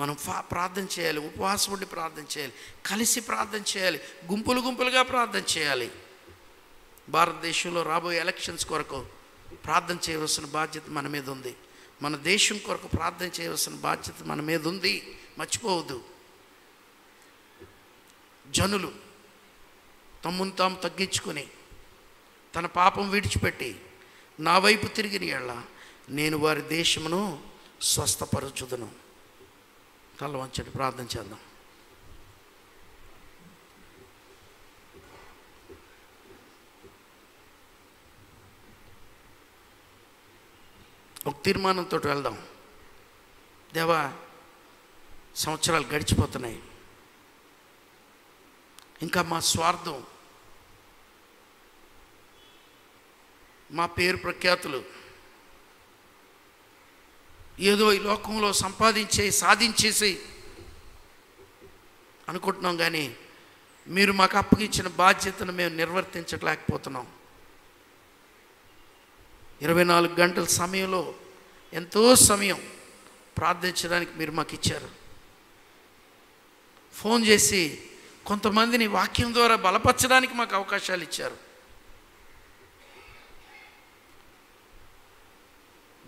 Speaker 1: మనం ప్రార్థన చేయాలి, ఉపవాసం ఉండి ప్రార్థన చేయాలి, కలిసి ప్రార్థన చేయాలి, గుంపులుగా ప్రార్థన చేయాలి. భారతదేశంలో రాబోయే ఎలక్షన్స్ కొరకు ప్రార్థన చేయవలసిన బాధ్యత మన మీద ఉంది. మన దేశం కొరకు ప్రార్థన చేయవలసిన బాధ్యత మన మీద ఉంది, మర్చిపోవద్దు. జనులు తమ్మును తాము తగ్గించుకొని తన పాపం విడిచిపెట్టి నా వైపు తిరిగిన యెడల నేను వారి దేశమును స్వస్థపరచుదును. కళ్ళ వంచండి, ప్రార్థన చేద్దాం. ఒక తీర్మానంతో వెళ్దాం. దేవా, సంవత్సరాలు గడిచిపోతున్నాయి, ఇంకా మా స్వార్థం, మా పేరు ప్రఖ్యాతులు ఏదో ఈ లోకంలో సాధించేసి అనుకుంటున్నాం, కానీ మీరు మాకు అప్పగించిన బాధ్యతను మేము నిర్వర్తించలేకపోతున్నాం. 24 గంటల సమయంలో ఎంతో సమయం ప్రార్థించడానికి మీరు మాకు ఇచ్చారు. ఫోన్ చేసి కొంతమందిని వాక్యం ద్వారా బలపరచడానికి మాకు అవకాశాలు ఇచ్చారు.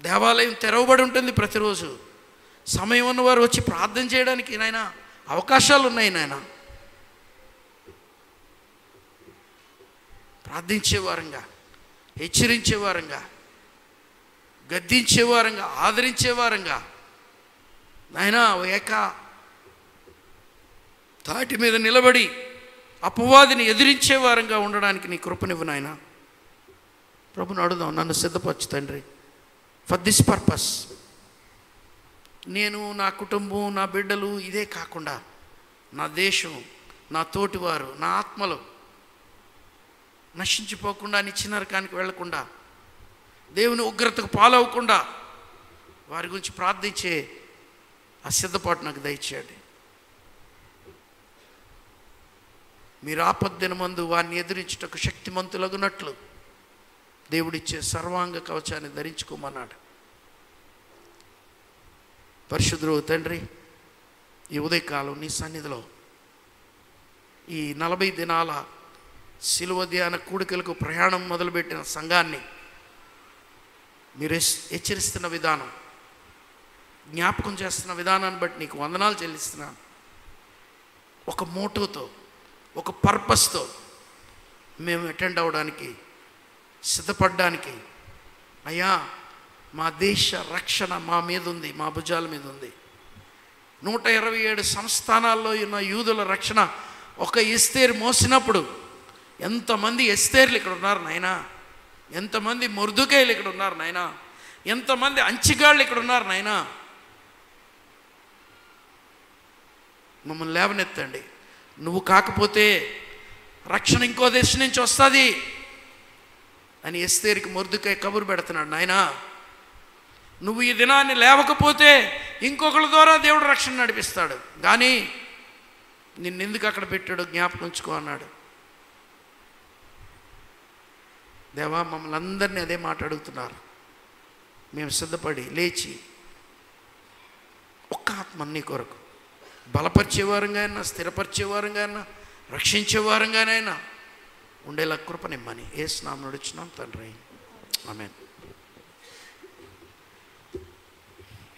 Speaker 1: దేవాలయం తెరవబడి ఉంటుంది ప్రతిరోజు. సమయం ఉన్నవారు వచ్చి ప్రార్థన చేయడానికి నాయన అవకాశాలు ఉన్నాయి. నాయన ప్రార్థించేవారంగా, హెచ్చరించేవారంగా, గద్దించేవారంగా, ఆదరించేవారంగా, నాయన ఏక తాటి మీద నిలబడి అపవాదిని ఎదిరించేవారంగా ఉండడానికి నీ కృపనివ్వు నాయన. ప్రభుని అడుగుదాం, నన్ను సిద్ధపరచు తండ్రి ఫర్ దిస్ పర్పస్. నేను, నా కుటుంబం, నా బిడ్డలు, ఇదే కాకుండా నా దేశం, నా తోటివారు, నా ఆత్మలు నశించిపోకుండా, నిత్య నరకానికి వెళ్లకుండా, దేవుని ఉగ్రతకు పాలవకుండా వారి గురించి ప్రార్థించే ఆ సిద్ధపాటు నాకు దయచేయండి. మీరు ఆపద్దినమందు వారిని ఎదిరించుటకు శక్తిమంతులగునట్లు దేవుడిచ్చే సర్వాంగ కవచాన్ని ధరించుకోమన్నాడు. పరిశుద్ధుడు తండ్రి, ఈ ఉదయకాలం నీ సన్నిధిలో ఈ 40 దినాల శిలువ ధ్యాన కూడికలకు ప్రయాణం మొదలుపెట్టిన సంఘాన్ని మీరు హెచ్చరిస్తున్న విధానం, జ్ఞాపకం చేస్తున్న విధానాన్ని బట్టి నీకు వందనాలు చెల్లిస్తున్నాను. ఒక మోటోతో, ఒక పర్పస్తో మేము అటెండ్ అవ్వడానికి, సిద్ధపడడానికి, అయ్యా మా దేశ రక్షణ మా మీద ఉంది, మా భుజాల మీద ఉంది. 127 సంస్థానాల్లో ఉన్న యూదుల రక్షణ ఒక ఎస్తేరు మోసినప్పుడు ఎంతమంది ఎస్తేర్లు ఇక్కడ ఉన్నారు నాయనా, ఎంతమంది మొర్దుకైలు ఇక్కడ ఉన్నారు నాయనా, ఎంతమంది అంచిగాళ్ళు ఇక్కడ ఉన్నారు నాయనా. మమ్మల్ని లేవనెత్తండి. నువ్వు కాకపోతే రక్షణ ఇంకో దేశం నుంచి వస్తుంది అని ఎస్తేరుకి మొర్దుకై కబురు పెడుతున్నాడు. నాయనా, నువ్వు ఈ దినాన్ని లేవకపోతే ఇంకొకరి ద్వారా దేవుడు రక్షణ నడిపిస్తాడు. కానీ నిన్నెందుకు అక్కడ పెట్టాడో జ్ఞాపకం ఉంచుకో అన్నాడు. దేవా, మమ్మల్ని అందరినీ అదే మాట అడుగుతున్నారు. మేము సిద్ధపడి లేచి ఒక్క ఆత్మ నీ కొరకు బలపరిచేవారంగా అయినా, స్థిరపరిచేవారంగా అయినా, రక్షించేవారంగానైనా ఉండేలా కృపనిమ్మని యేసు నామమున అడుగుచున్నాం తండ్రి. ఆమేన్.